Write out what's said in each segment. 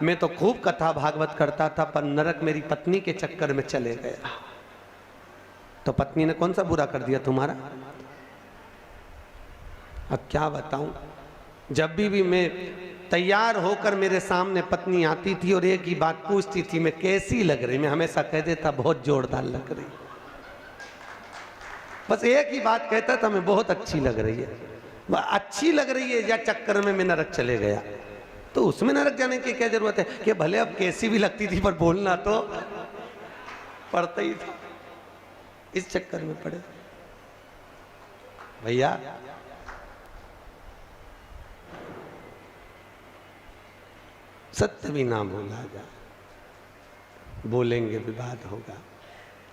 मैं तो खूब कथा भागवत करता था, पर नरक मेरी पत्नी के चक्कर में चले गया। तो पत्नी ने कौन सा बुरा कर दिया तुम्हारा? अब क्या बताऊं, जब भी मैं तैयार होकर मेरे सामने पत्नी आती थी और एक ही बात पूछती थी, मैं कैसी लग रही, मैं हमेशा कह देता बहुत जोरदार लग रही। बस एक ही बात कहता था, मैं बहुत अच्छी लग रही है। वह अच्छी लग रही है या चक्कर में मैं नरक चले गया, तो उसमें नरक जाने की क्या जरूरत है कि भले अब कैसी भी लगती थी पर बोलना तो पड़ता ही था। इस चक्कर में पड़े भैया। सत्य भी ना बोला जाए, बोलेंगे विवाद होगा,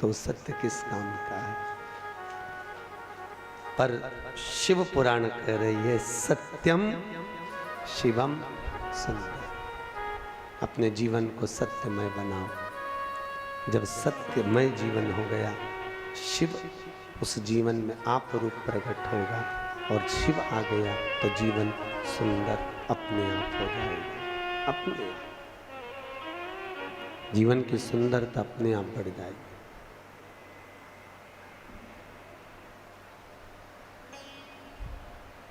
तो सत्य किस काम का है। पर शिव पुराण कह रही है सत्यम शिवम सुंदर। अपने जीवन को सत्यमय बनाओ। जब सत्यमय जीवन हो गया, शिव उस जीवन में आप रूप प्रकट होगा, और शिव आ गया तो जीवन सुंदर अपने आप हो जाएगा। अपने जीवन की सुंदरता अपने आप बढ़ जाएगी।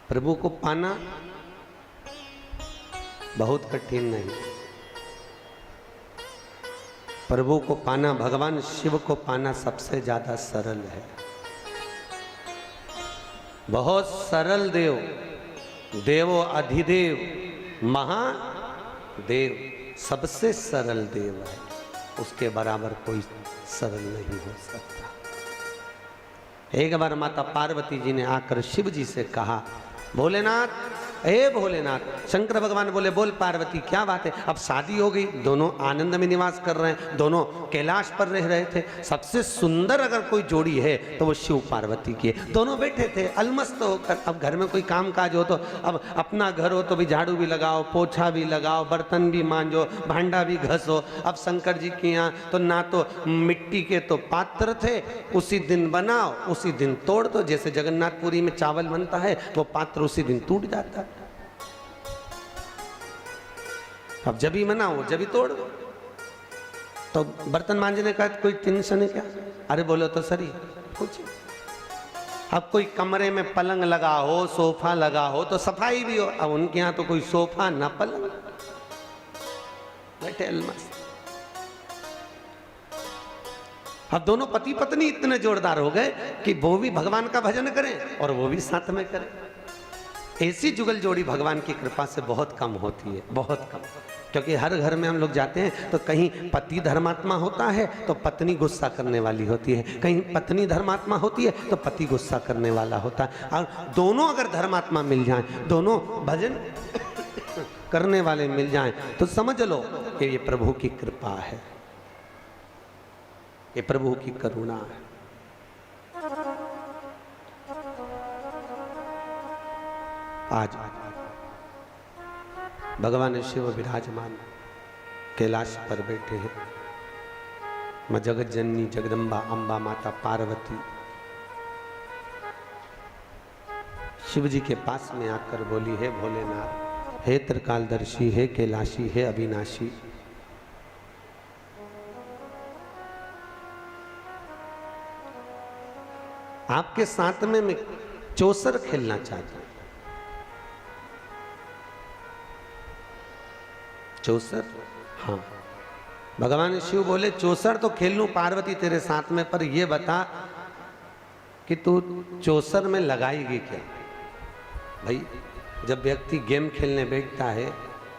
प्रभु को पाना बहुत कठिन नहीं। प्रभु को पाना, भगवान शिव को पाना सबसे ज्यादा सरल है। बहुत सरल देव, देवो अधिदेव महादेव, सबसे सरल देव है। उसके बराबर कोई सरल नहीं हो सकता। एक बार माता पार्वती जी ने आकर शिव जी से कहा, भोलेनाथ, हे भोलेनाथ। शंकर भगवान बोले, बोल पार्वती क्या बात है। अब शादी हो गई, दोनों आनंद में निवास कर रहे हैं, दोनों कैलाश पर रह रहे थे। सबसे सुंदर अगर कोई जोड़ी है तो वो शिव पार्वती की है। दोनों बैठे थे अलमस्त होकर। अब घर में कोई काम काज हो तो, अब अपना घर हो तो भी झाड़ू भी लगाओ, पोछा भी लगाओ, बर्तन भी मांजो, भांडा भी घसो। अब शंकर जी के यहाँ तो ना तो मिट्टी के तो पात्र थे, उसी दिन बनाओ उसी दिन तोड़ दो। जैसे जगन्नाथपुरी में चावल बनता है, वो पात्र उसी दिन टूट जाता है। अब जब ही मनाओ जब ही तोड़ दो। तो बर्तन मांजने का कोई टेंशन है क्या? अरे बोलो तो सही कुछ। अब कोई कमरे में पलंग लगा हो, सोफा लगा हो तो सफाई भी हो। अब उनके यहाँ तो कोई सोफा ना पलंग, बैठे अलमस्त। अब दोनों पति पत्नी इतने जोरदार हो गए कि वो भी भगवान का भजन करें और वो भी साथ में करें। ऐसी जुगल जोड़ी भगवान की कृपा से बहुत कम होती है, बहुत कम। क्योंकि हर घर में हम लोग जाते हैं तो कहीं पति धर्मात्मा होता है तो पत्नी गुस्सा करने वाली होती है, कहीं पत्नी धर्मात्मा होती है तो पति गुस्सा करने वाला होता है। और दोनों अगर धर्मात्मा मिल जाएं, दोनों भजन करने वाले मिल जाएं, तो समझ लो कि ये प्रभु की कृपा है, ये प्रभु की करुणा है। आज भगवान शिव विराजमान कैलाश पर बैठे हैं। मां जगत जननी जगदम्बा अम्बा माता पार्वती शिव जी के पास में आकर बोली, है भोलेनाथ, हे त्रिकालदर्शी, हे कैलाशी, हे अविनाशी, आपके साथ में मैं चौसर खेलना चाहता हूं। चौसर? हाँ। भगवान शिव बोले, चौसर तो खेल लूं पार्वती तेरे साथ में, पर ये बता कि तू चौसर में लगाएगी क्या? भाई जब व्यक्ति गेम खेलने बैठता है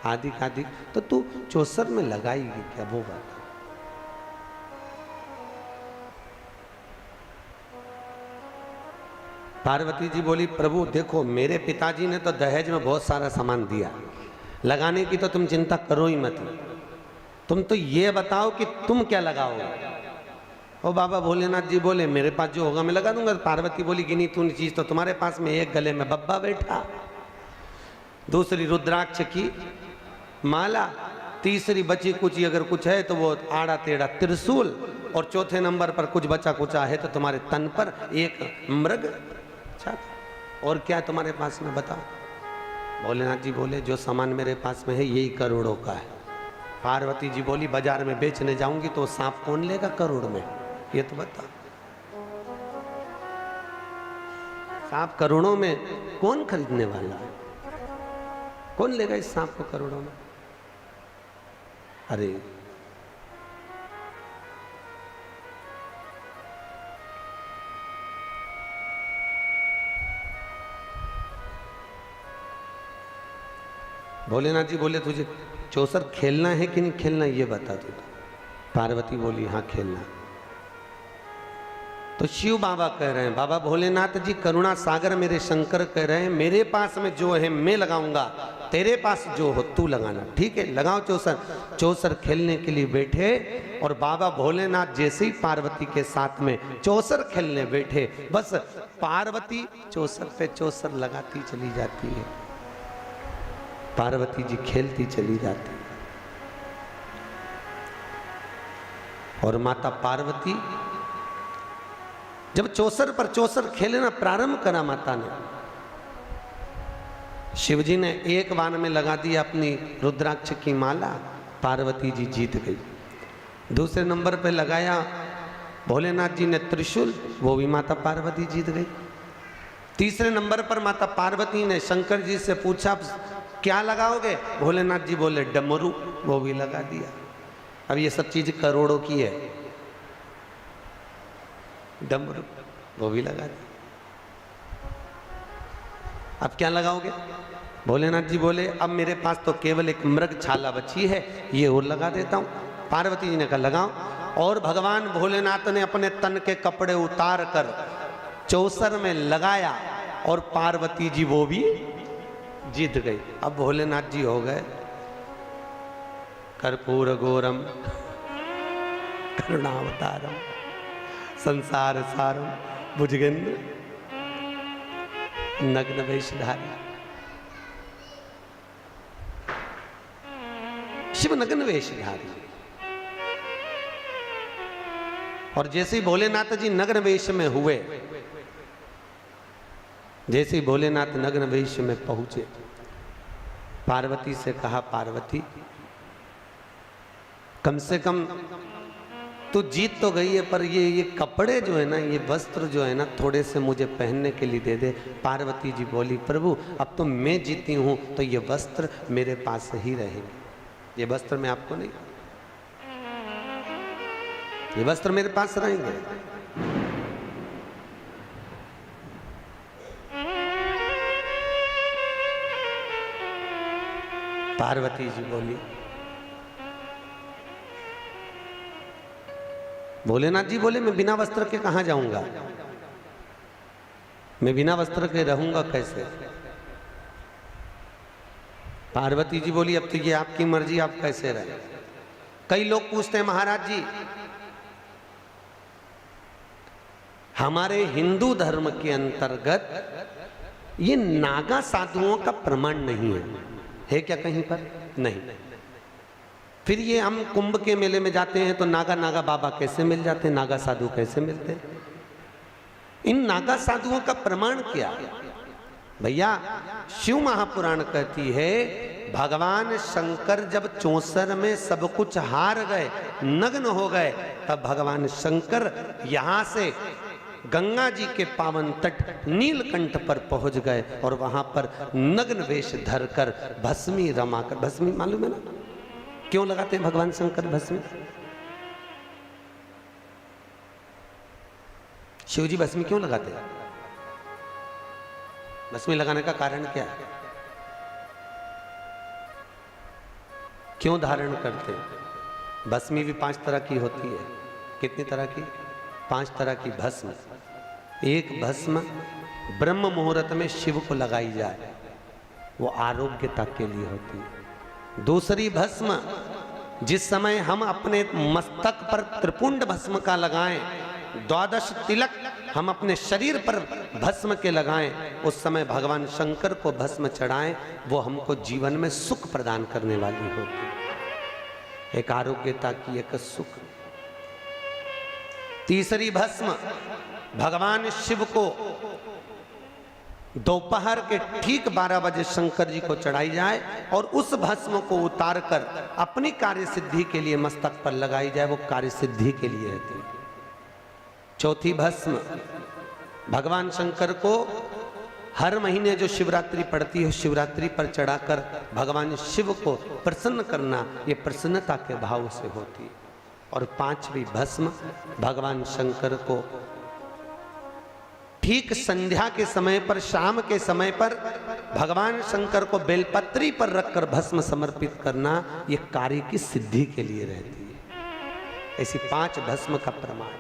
आदि आदि, तो तू चौसर में लगाएगी क्या, वो बात। पार्वती जी बोली, प्रभु देखो मेरे पिताजी ने तो दहेज में बहुत सारा सामान दिया, लगाने की तो तुम चिंता करो ही मत। तुम तो ये बताओ कि तुम क्या लगाओगे। ओ बाबा भोलेनाथ जी बोले, मेरे पास जो होगा मैं लगा दूंगा। पार्वती बोली, गिनी तूने चीज तो तुम्हारे पास में, एक गले में बब्बा बैठा, दूसरी रुद्राक्ष की माला, तीसरी बची कुची अगर कुछ है तो वो आड़ा टेढ़ा त्रिशूल, और चौथे नंबर पर कुछ बचा कुचा है तो तुम्हारे तन पर एक मृग छाता। और क्या तुम्हारे पास में बताओ। भोलेनाथ जी बोले, जो सामान मेरे पास में है यही करोड़ों का है। पार्वती जी बोली बाजार में बेचने जाऊंगी तो सांप कौन लेगा करोड़ में, ये तो बता। सांप करोड़ों में कौन खरीदने वाला है? कौन लेगा इस सांप को करोड़ों में? अरे भोलेनाथ जी बोले तुझे चौसर खेलना है कि नहीं खेलना ये बता तू। पार्वती बोली हाँ खेलना। तो शिव बाबा कह रहे हैं, बाबा भोलेनाथ जी करुणा सागर मेरे शंकर कह रहे हैं मेरे पास में जो है मैं लगाऊंगा, तेरे पास जो हो तू लगाना। ठीक है लगाओ चौसर। चौसर खेलने के लिए बैठे और बाबा भोलेनाथ जैसे ही पार्वती के साथ में चौसर खेलने बैठे, बस पार्वती चौसर पे चौसर लगाती चली जाती है, पार्वती जी खेलती चली जाती। और माता पार्वती जब चौसर पर चौसर खेलना प्रारंभ करा माता ने, शिवजी ने एक बाण में लगा दिया अपनी रुद्राक्ष की माला, पार्वती जी जीत गई। दूसरे नंबर पे लगाया भोलेनाथ जी ने त्रिशूल, वो भी माता पार्वती जीत गई। तीसरे नंबर पर माता पार्वती ने शंकर जी से पूछा क्या लगाओगे? भोलेनाथ जी बोले डमरू, वो भी लगा दिया। अब ये सब चीज करोड़ों की है, डमरू वो भी लगा दिया। अब क्या लगाओगे? भोलेनाथ जी बोले अब मेरे पास तो केवल एक मृग छाला बची है, ये और लगा देता हूं। पार्वती जी ने कहा लगाओ। और भगवान भोलेनाथ ने अपने तन के कपड़े उतार कर चौसर में लगाया और पार्वती जी वो भी जीत गई। अब भोलेनाथ जी हो गए कर्पूर गौरम करुणावतारम संसार सारम भुजगेंद्र नग्न वेशधारी। शिव नग्न वेशधारी। और जैसे ही भोलेनाथ जी नग्न वेश में हुए, जैसे ही भोलेनाथ नग्न वेश में पहुंचे, पार्वती से कहा पार्वती कम से कम तू जीत तो गई है पर ये कपड़े जो है ना, ये वस्त्र जो है ना थोड़े से मुझे पहनने के लिए दे दे। पार्वती जी बोली प्रभु अब तो मैं जीती हूं तो ये वस्त्र मेरे पास ही रहेंगे, ये वस्त्र मैं आपको नहीं, ये वस्त्र मेरे पास रहेंगे। पार्वती जी बोली भोलेनाथ जी बोले मैं बिना वस्त्र के कहां जाऊंगा, मैं बिना वस्त्र के रहूंगा कैसे? पार्वती जी बोली अब तो ये आपकी मर्जी, आप कैसे रहे। कई लोग पूछते हैं महाराज जी हमारे हिंदू धर्म के अंतर्गत ये नागा साधुओं का प्रमाण नहीं है क्या कहीं पर? नहीं। फिर ये हम कुंभ के मेले में जाते हैं तो नागा नागा बाबा कैसे मिल जाते हैं, नागा साधु कैसे मिलते हैं? इन नागा साधुओं का प्रमाण क्या? भैया शिव महापुराण कहती है भगवान शंकर जब चौसर में सब कुछ हार गए, नग्न हो गए, तब भगवान शंकर यहां से गंगा जी के पावन तट नीलकंठ पर पहुंच गए और वहां पर नग्न वेश धरकर भस्मी रमाकर, भस्मी मालूम है ना क्यों लगाते हैं भगवान शंकर भस्मी? शिवजी भस्मी क्यों लगाते हैं? भस्मी लगाने का कारण क्या है? क्यों धारण करते हैं? भस्मी भी 5 तरह की होती है। कितनी तरह की? 5 तरह की भस्म। एक भस्म ब्रह्म मुहूर्त में शिव को लगाई जाए, वो आरोग्यता के लिए होती है। दूसरी भस्म जिस समय हम अपने मस्तक पर त्रिपुंड भस्म का लगाएं, 12 तिलक हम अपने शरीर पर भस्म के लगाएं, उस समय भगवान शंकर को भस्म चढ़ाएं, वो हमको जीवन में सुख प्रदान करने वाली होती है। एक आरोग्यता की, एक सुख। तीसरी भस्म भगवान शिव को दोपहर के ठीक 12 बजे शंकर जी को चढ़ाई जाए और उस भस्म को उतार कर अपनी कार्य सिद्धि के लिए मस्तक पर लगाई जाए, वो कार्य सिद्धि के लिए रहती है। चौथी भस्म भगवान शंकर को हर महीने जो शिवरात्रि पड़ती है, शिवरात्रि पर चढ़ाकर भगवान शिव को प्रसन्न करना, ये प्रसन्नता के भाव से होती है। और पांचवी भस्म भगवान शंकर को ठीक संध्या के समय पर, शाम के समय पर भगवान शंकर को बेलपत्री पर रखकर भस्म समर्पित करना, ये कार्य की सिद्धि के लिए रहती है। ऐसी 5 भस्म का प्रमाण,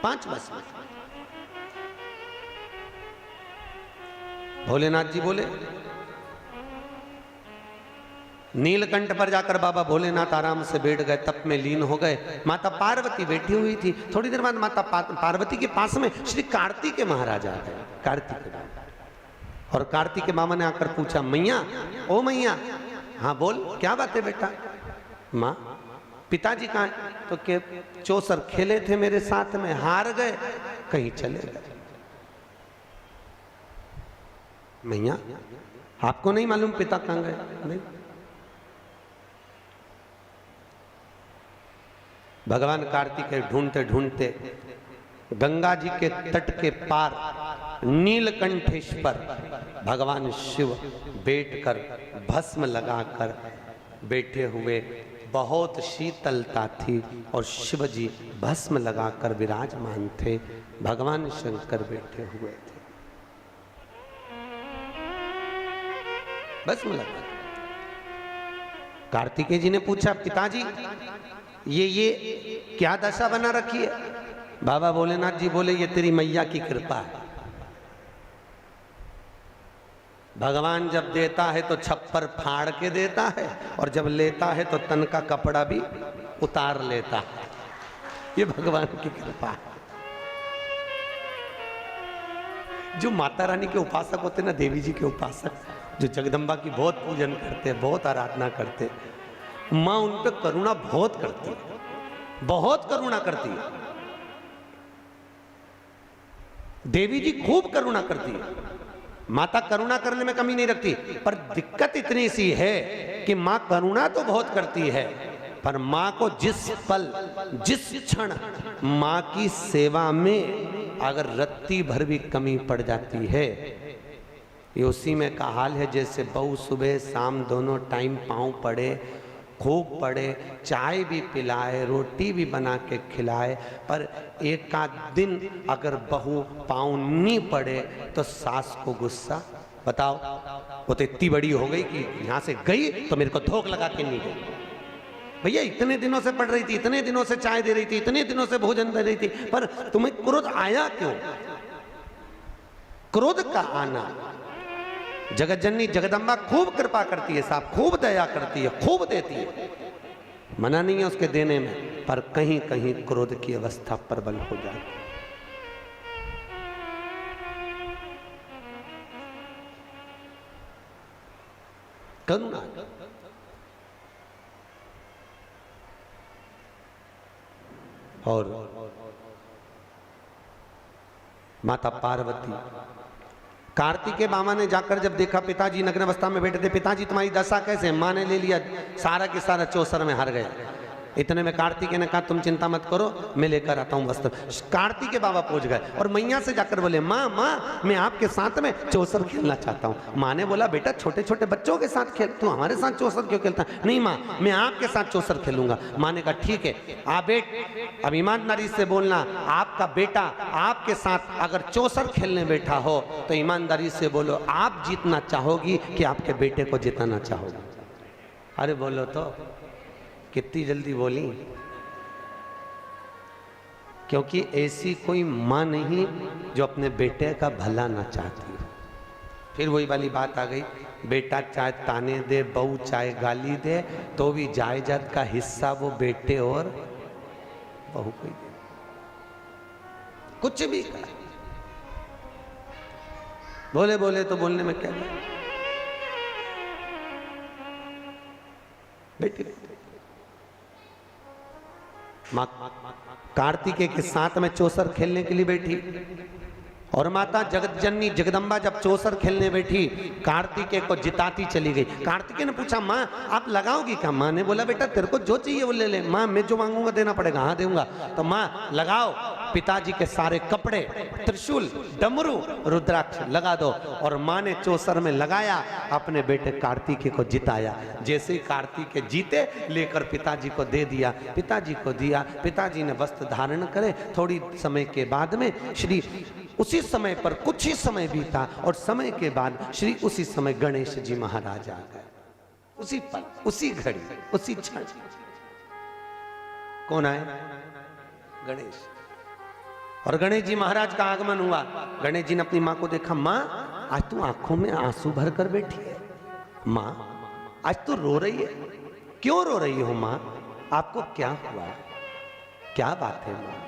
5 भस्म। भोलेनाथ जी बोले, नीलकंठ पर जाकर बाबा भोलेनाथ आराम से बैठ गए, तप में लीन हो गए। माता पार्वती बैठी हुई थी। थोड़ी देर बाद माता पार्वती के पास में श्री कार्तिक के महाराज आ गए, कार्तिक के बाबा। और कार्तिक के मामा ने आकर पूछा, मैया, ओ मैया, हाँ बोल, क्या बात है बेटा? माँ, पिताजी कहाँ है? तो के चौसर खेले थे मेरे साथ में, हार गए, कहीं चले गए। मैया, आपको नहीं मालूम पिता कहाँ गए? नहीं। भगवान कार्तिकेय ढूंढते ढूंढते गंगा जी के तट के पार नीलकंठेश्वर भगवान शिव बैठकर भस्म लगाकर बैठे हुए, बहुत शीतलता थी और शिव जी भस्म लगाकर विराजमान थे। भगवान शंकर बैठे हुए थे, भस्म लगा। कार्तिकेय जी ने पूछा, पिताजी ये क्या दशा बना रखी है? बाबा भोलेनाथ जी बोले, ये तेरी मैया की कृपा है। भगवान जब देता है तो छप्पर फाड़ के देता है, और जब लेता है तो तन का कपड़ा भी उतार लेता है। ये भगवान की कृपा है। जो माता रानी के उपासक होते ना, देवी जी के उपासक, जो जगदम्बा की बहुत पूजन करते हैं, बहुत आराधना करते हैं, माँ उन पर करुणा बहुत करती है, बहुत करुणा करती है। देवी जी खूब करुणा करती है। माता करुणा करने में कमी नहीं रखती, पर दिक्कत इतनी सी है कि माँ करुणा तो बहुत करती है, पर माँ को जिस पल, जिस क्षण माँ की सेवा में अगर रत्ती भर भी कमी पड़ जाती है, ये उसी में का हाल है जैसे बहू सुबह शाम दोनों टाइम पाँव पड़े, खूब पड़े, चाय भी पिलाए, रोटी भी बना के खिलाए, पर एक आध दिन अगर बहू पाँव नहीं पड़े तो सास को गुस्सा। बताओ, वो तो इतनी बड़ी हो गई कि यहाँ से गई तो मेरे को धोख लगा के नहीं गई। भैया इतने दिनों से पढ़ रही थी, इतने दिनों से चाय दे रही थी, इतने दिनों से भोजन दे रही थी, पर तुम्हें क्रोध आया क्यों? क्रोध का आना, जगत जननी जगदम्बा खूब कृपा करती है साहब, खूब दया करती है, खूब देती है, मना नहीं है उसके देने में, पर कहीं कहीं क्रोध की अवस्था प्रबल हो जाती है। करुणा, और माता पार्वती, कार्तिकेय मामा ने जाकर जब देखा पिताजी नग्न अवस्था में बैठे थे, पिताजी तुम्हारी दशा कैसे? माँ ने ले लिया सारा के सारा, चौसर में हार गए। इतने में कार्तिकेय ने कहा, तुम चिंता मत करो, मैं लेकर आता हूँ वस्त्र। कार्तिकेय बाबा पहुंच गए और मैया से जाकर बोले, माँ माँ, मैं आपके साथ में चौसर खेलना चाहता हूँ। माँ ने बोला, बेटा छोटे छोटे बच्चों के साथ खेल, तू हमारे साथ चौसर क्यों खेलता? नहीं माँ, मैं आपके साथ चौसर खेलूंगा। माँ ने कहा, ठीक है, आप बेट, अब ईमानदारी से बोलना, आपका बेटा आपके साथ अगर चौसर खेलने बैठा हो तो ईमानदारी से बोलो, आप जीतना चाहोगी कि आपके बेटे को जिताना चाहोगी? अरे बोलो तो, कितनी जल्दी बोली, क्योंकि ऐसी कोई माँ नहीं जो अपने बेटे का भला ना चाहती हो। फिर वही वाली बात आ गई, बेटा चाहे ताने दे, बहू चाहे गाली दे, तो भी जायदाद का हिस्सा वो बेटे और बहू को ही दे, कुछ भी कर। बोले बोले तो बोलने में क्या है, बेटी माँ कार्तिकेय के साथ में चौसर खेलने के लिए बैठी और माता जगत जननी जगदम्बा जब चौसर खेलने बैठी, कार्तिकेय को जिताती चली गई। कार्तिकेय ने पूछा, माँ आप लगाओगी क्या? माँ ने बोला, बेटा तेरे को जो चाहिए वो ले ले। माँ मैं जो मांगूंगा देना पड़ेगा। हाँ दूंगा। तो माँ लगाओ, पिताजी के सारे कपड़े, त्रिशूल, डमरू, रुद्राक्ष लगा दो। और माँ ने चौसर में लगाया, अपने बेटे कार्तिकेय को जिताया। जैसे ही कार्तिकेय जीते, लेकर पिताजी को दे दिया, पिताजी को दिया। पिताजी ने वस्त्र धारण करे। थोड़ी समय के बाद में श्री उसी समय पर कुछ ही समय बीता और समय के बाद श्री उसी समय गणेश जी महाराज आ गए। उसी पल, उसी घड़ी, उसी क्षण। कौन आए? गणेश। और गणेश जी महाराज का आगमन हुआ। गणेश जी ने अपनी मां को देखा, मां आज तू आंखों में आंसू भर कर बैठी है। मां आज तू रो रही है, क्यों रो रही हो मां? आपको क्या हुआ? क्या बात है मां?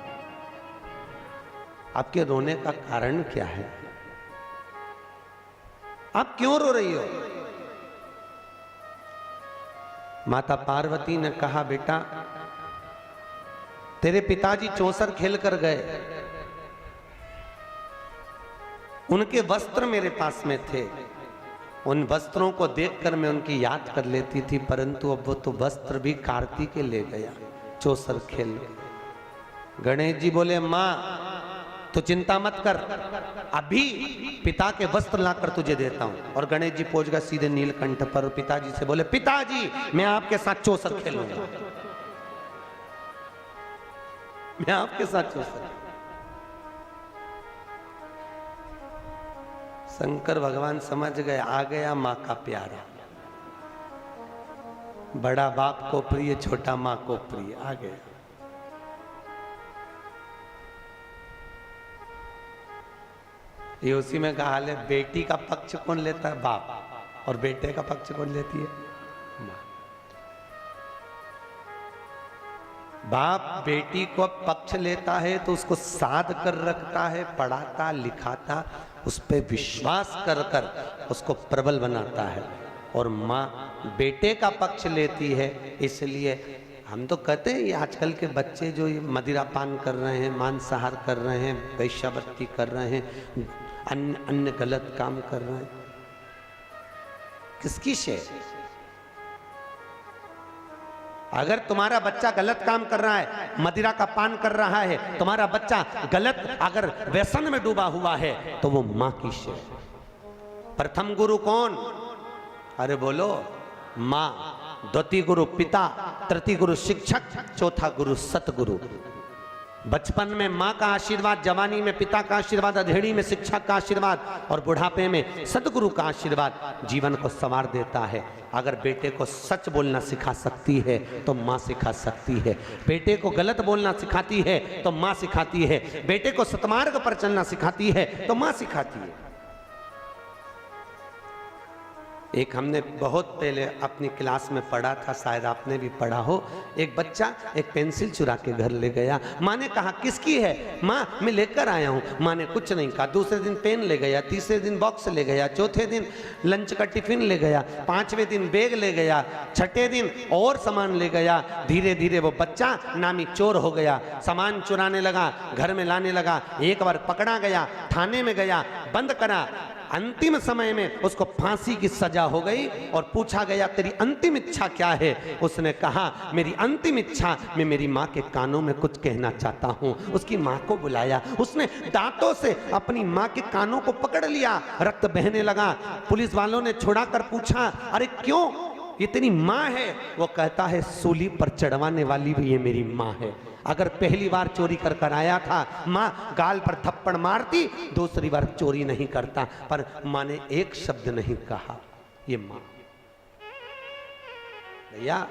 आपके रोने का कारण क्या है? आप क्यों रो रही हो? माता पार्वती ने कहा, बेटा तेरे पिताजी चौसर खेल कर गए, उनके वस्त्र मेरे पास में थे। उन वस्त्रों को देखकर मैं उनकी याद कर लेती थी, परंतु अब वो तो वस्त्र भी कार्तिकेय ले गया चौसर खेल। गणेश जी बोले, मां तो चिंता मत कर, अभी पिता के वस्त्र लाकर तुझे देता हूं। और गणेश जी पहुंच गए सीधे नीलकंठ पर। पिताजी से बोले, पिताजी मैं आपके साथ चौसर खेलूंगा, मैं आपके साथ चौसर। शंकर भगवान समझ गए, आ गया मां का प्यारा। बड़ा बाप को प्रिय, छोटा मां को प्रिय। आ गया। ये उसी में कहा है, बेटी का पक्ष कौन लेता है? बाप। और बेटे का पक्ष कौन लेती है? मां। बाप बेटी को पक्ष लेता है तो उसको साध कर रखता है, पढ़ाता लिखाता, उस पर विश्वास कर कर उसको प्रबल बनाता है। और माँ बेटे का पक्ष लेती है। इसलिए हम तो कहते हैं ये आजकल के बच्चे जो ये मदिरापान कर रहे हैं, मांसाहार कर रहे हैं, वैश्यावृत्ति कर रहे हैं, अन्य गलत काम कर रहे हैं, किसकी शे? अगर तुम्हारा बच्चा गलत काम कर रहा है, मदिरा का पान कर रहा है, तुम्हारा बच्चा गलत अगर व्यसन में डूबा हुआ है, तो वो मां की शे। प्रथम गुरु कौन? अरे बोलो, मां। द्वितीय गुरु पिता, तृतीय गुरु शिक्षक, चौथा गुरु सतगुरु। बचपन में माँ का आशीर्वाद, जवानी में पिता का आशीर्वाद, अधेड़ी में शिक्षक का आशीर्वाद और बुढ़ापे में सतगुरु का आशीर्वाद जीवन को संवार देता है। अगर बेटे को सच बोलना सिखा सकती है तो माँ सिखा सकती है। बेटे को गलत बोलना सिखाती है तो माँ सिखाती है। बेटे को सतमार्ग पर चलना सिखाती है तो माँ सिखाती है। एक हमने बहुत पहले अपनी क्लास में पढ़ा था, शायद आपने भी पढ़ा हो। एक बच्चा एक पेंसिल चुरा के घर ले गया। माँ ने कहा किसकी है? माँ मैं लेकर आया हूँ। माँ ने कुछ नहीं कहा। दूसरे दिन पेन ले गया, तीसरे दिन बॉक्स ले गया, चौथे दिन लंच का टिफिन ले गया, पांचवें दिन बैग ले गया, छठे दिन और सामान ले गया। धीरे धीरे वो बच्चा नामी चोर हो गया। सामान चुराने लगा, घर में लाने लगा। एक बार पकड़ा गया, थाने में गया, बंद करा। अंतिम समय में उसको फांसी की सजा हो गई और पूछा गया तेरी अंतिम इच्छा क्या है? उसने कहा मेरी अंतिम इच्छा, मैं मेरी माँ के कानों में कुछ कहना चाहता हूँ। उसकी माँ को बुलाया, उसने दांतों से अपनी माँ के कानों को पकड़ लिया, रक्त बहने लगा। पुलिस वालों ने छुड़ा कर पूछा अरे क्यों, ये तेरी माँ है? वो कहता है सूली पर चढ़वाने वाली भी ये मेरी माँ है। अगर पहली बार चोरी कर कर आया था, माँ गाल पर थप्पड़ मारती, दूसरी बार चोरी नहीं करता। पर माँ ने एक शब्द नहीं कहा, ये माँ। भैया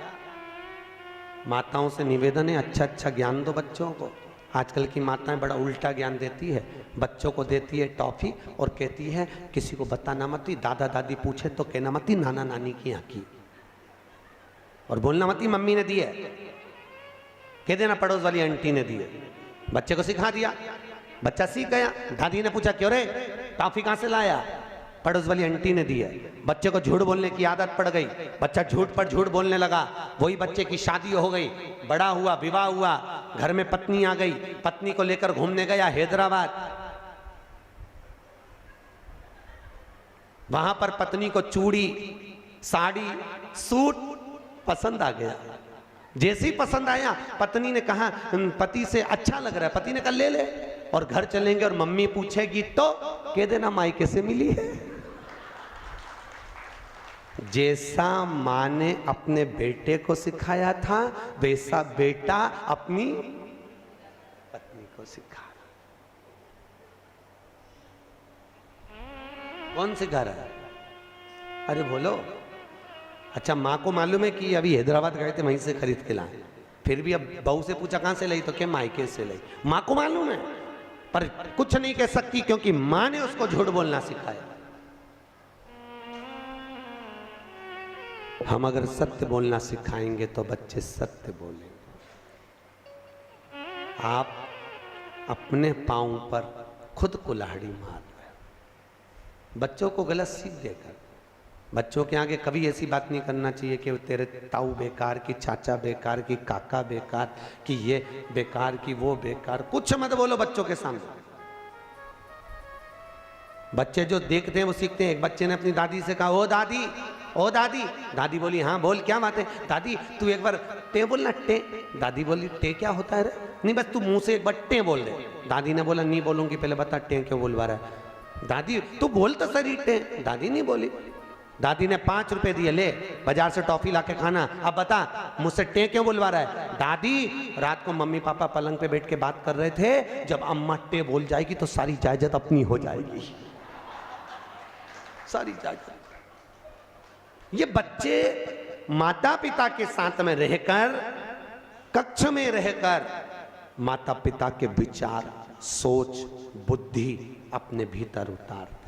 माताओं से निवेदन है, अच्छा अच्छा ज्ञान दो बच्चों को। आजकल की माताएं बड़ा उल्टा ज्ञान देती है। बच्चों को देती है टॉफी और कहती है किसी को बताना मत, दादा दादी पूछे तो कहना मत नाना नानी की यहाँ की, और बोलना मत मम्मी ने दी है, कह देना पड़ोस वाली आंटी ने दी है। बच्चे को सिखा दिया, बच्चा सीख गया। दादी ने पूछा क्यों रे टॉफी कहां से लाया? पड़ोस वाली आंटी ने दी है। बच्चे को झूठ बोलने की आदत पड़ गई, बच्चा झूठ पर झूठ बोलने लगा। वही बच्चे की शादी हो गई, बड़ा हुआ, विवाह हुआ, घर में पत्नी आ गई, पत्नी को लेकर घूमने गया हैदराबाद। वहां पर पत्नी को चूड़ी, साड़ी, सूट पसंद आ गया। जैसे ही पसंद आया, पत्नी ने कहा, पति से अच्छा लग रहा है, पति ने कहा ले ले। और घर चलेंगे और मम्मी पूछेगी तो कह देना मायके से मिली है। जैसा मां ने अपने बेटे को सिखाया था, वैसा बेटा अपनी पत्नी को सिखा रहा। कौन सिखा रहा है? अरे बोलो। अच्छा, माँ को मालूम है कि अभी हैदराबाद गए थे, वहीं से खरीद के लाए, फिर भी अब बहू से पूछा कहां से लाई, तो क्या मायके से लाई। माँ को मालूम है, पर कुछ नहीं कह सकती क्योंकि माँ ने उसको झूठ बोलना सिखाया। हम अगर सत्य बोलना सिखाएंगे तो बच्चे सत्य बोलेंगे। आप अपने पांव पर खुद कुल्हाड़ी मार रहे। बच्चों को गलत सीख देकर बच्चों के आगे कभी ऐसी बात नहीं करना चाहिए कि तेरे ताऊ बेकार की, चाचा बेकार की, काका बेकार की, ये बेकार की, वो बेकार। कुछ मत बोलो बच्चों के सामने। बच्चे जो देखते हैं वो सीखते हैं। एक बच्चे ने अपनी दादी से कहा, ओ दादी, ओ दादी। दादी बोली, हाँ बोल, क्या बात है? दादी तू एक बार टे बोलना, टे। दादी बोली, टे क्या होता है रे? नहीं, बस तू मुंह से एक बार टे बोल दे। दादी ने बोला, नहीं बोलूंगी, पहले बता टे क्यों बोलवा रहा है। दादी तू बोल तो सही टे। दादी नहीं बोली। दादी ने 5 रुपए दिए, ले बाजार से टॉफी लाके खाना, अब बता मुझसे टे क्यों बुलवा रहा है। दादी, रात को मम्मी पापा पलंग पे बैठ के बात कर रहे थे, जब अम्मा टे बोल जाएगी तो सारी जायदाद अपनी हो जाएगी, सारी जायदाद। ये बच्चे माता पिता के साथ में रहकर, कक्ष में रहकर माता पिता के विचार, सोच, बुद्धि अपने भीतर उतारते हैं।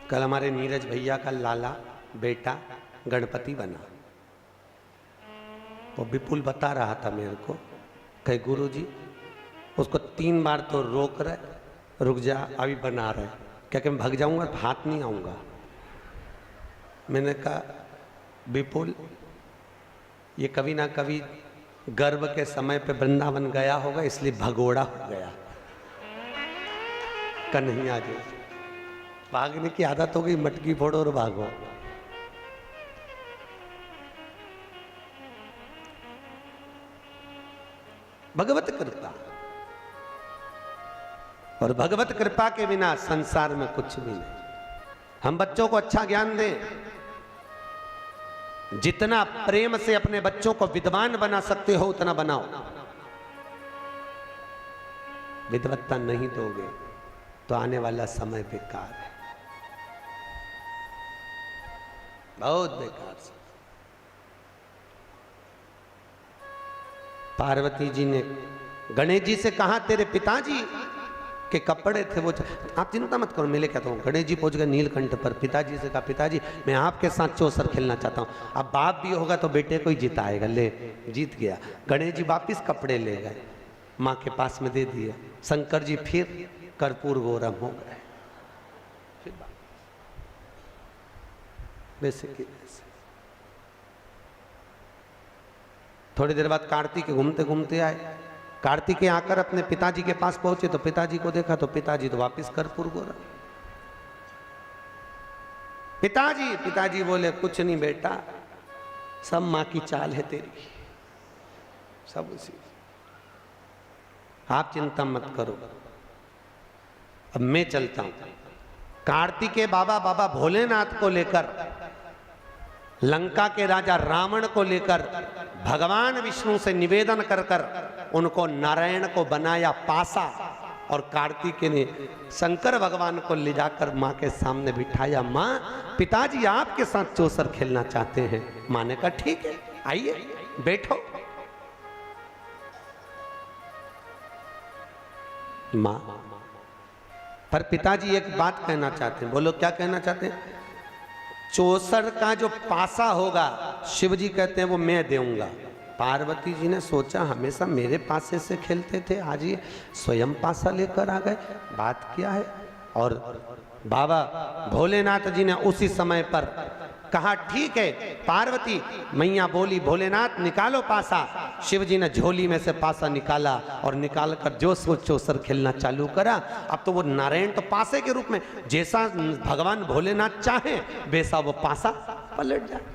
कल हमारे नीरज भैया का लाला बेटा गणपति बना। वो विपुल बता रहा था मेरे को, कहे गुरुजी उसको 3 बार तो रोक रहे, रुक जा अभी बना रहे, क्या कि मैं भाग जाऊंगा तो हाथ नहीं आऊंगा। मैंने कहा विपुल, ये कभी ना कभी गर्भ के समय पे वृंदावन गया होगा, इसलिए भगोड़ा हो गया। कन्हैया जी, भागने की आदत हो गई, मटकी फोड़ो और भागो। भगवत कृपा, और भगवत कृपा के बिना संसार में कुछ भी नहीं। हम बच्चों को अच्छा ज्ञान दें, जितना प्रेम से अपने बच्चों को विद्वान बना सकते हो उतना बनाओ। विद्वत्ता नहीं दोगे तो आने वाला समय बेकार है, बहुत बेकार से। पार्वती जी ने गणेश जी से कहा, तेरे पिताजी के कपड़े थे वो, आप चिंता मत करो, मैं लेके आता हूँ। गणेश जी पहुंच गए नीलकंठ पर। पिताजी से कहा, पिताजी मैं आपके साथ चौसर खेलना चाहता हूँ। अब बाप भी होगा तो बेटे को ही जिताएगा। ले, जीत गया। गणेश जी वापिस कपड़े ले गए, माँ के पास में दे दिए। शंकर जी फिर कर्पूर गौरम हो गए। वैसे कि वैसे थोड़ी देर बाद कार्तिक घूमते घूमते आए। कार्तिकेय आकर अपने पिताजी के पास पहुंचे तो पिताजी को देखा तो पिताजी तो वापिस कर्पूर गौरम। पिताजी बोले, कुछ नहीं बेटा, सब मां की चाल है तेरी, सब उसी, आप चिंता मत करो, अब मैं चलता हूं। कार्तिकेय बाबा भोलेनाथ को लेकर, लंका के राजा रावण को लेकर भगवान विष्णु से निवेदन कर कर उनको नारायण को बनाया पासा, और कार्तिकेय ने शंकर भगवान को ले जाकर मां के सामने बिठाया। मां, पिताजी आपके साथ चौसर खेलना चाहते हैं। मां ने कहा ठीक है, आइए बैठो। मां, पर पिताजी एक बात कहना चाहते हैं। बोलो, क्या कहना चाहते हैं? चौसर का जो पासा होगा, शिव जी कहते हैं वो मैं दूंगा। पार्वती जी ने सोचा हमेशा मेरे पासे से खेलते थे, आज ये स्वयं पासा लेकर आ गए, बात क्या है? और बाबा भोलेनाथ जी ने उसी समय पर कहा ठीक है। पार्वती मैया बोली भोलेनाथ निकालो पासा। शिव जी ने झोली में से पासा निकाला और निकाल कर जो चौसर खेलना चालू करा। अब तो वो नारायण तो पासे के रूप में, जैसा भगवान भोलेनाथ चाहे वैसा वो पासा पलट जाए।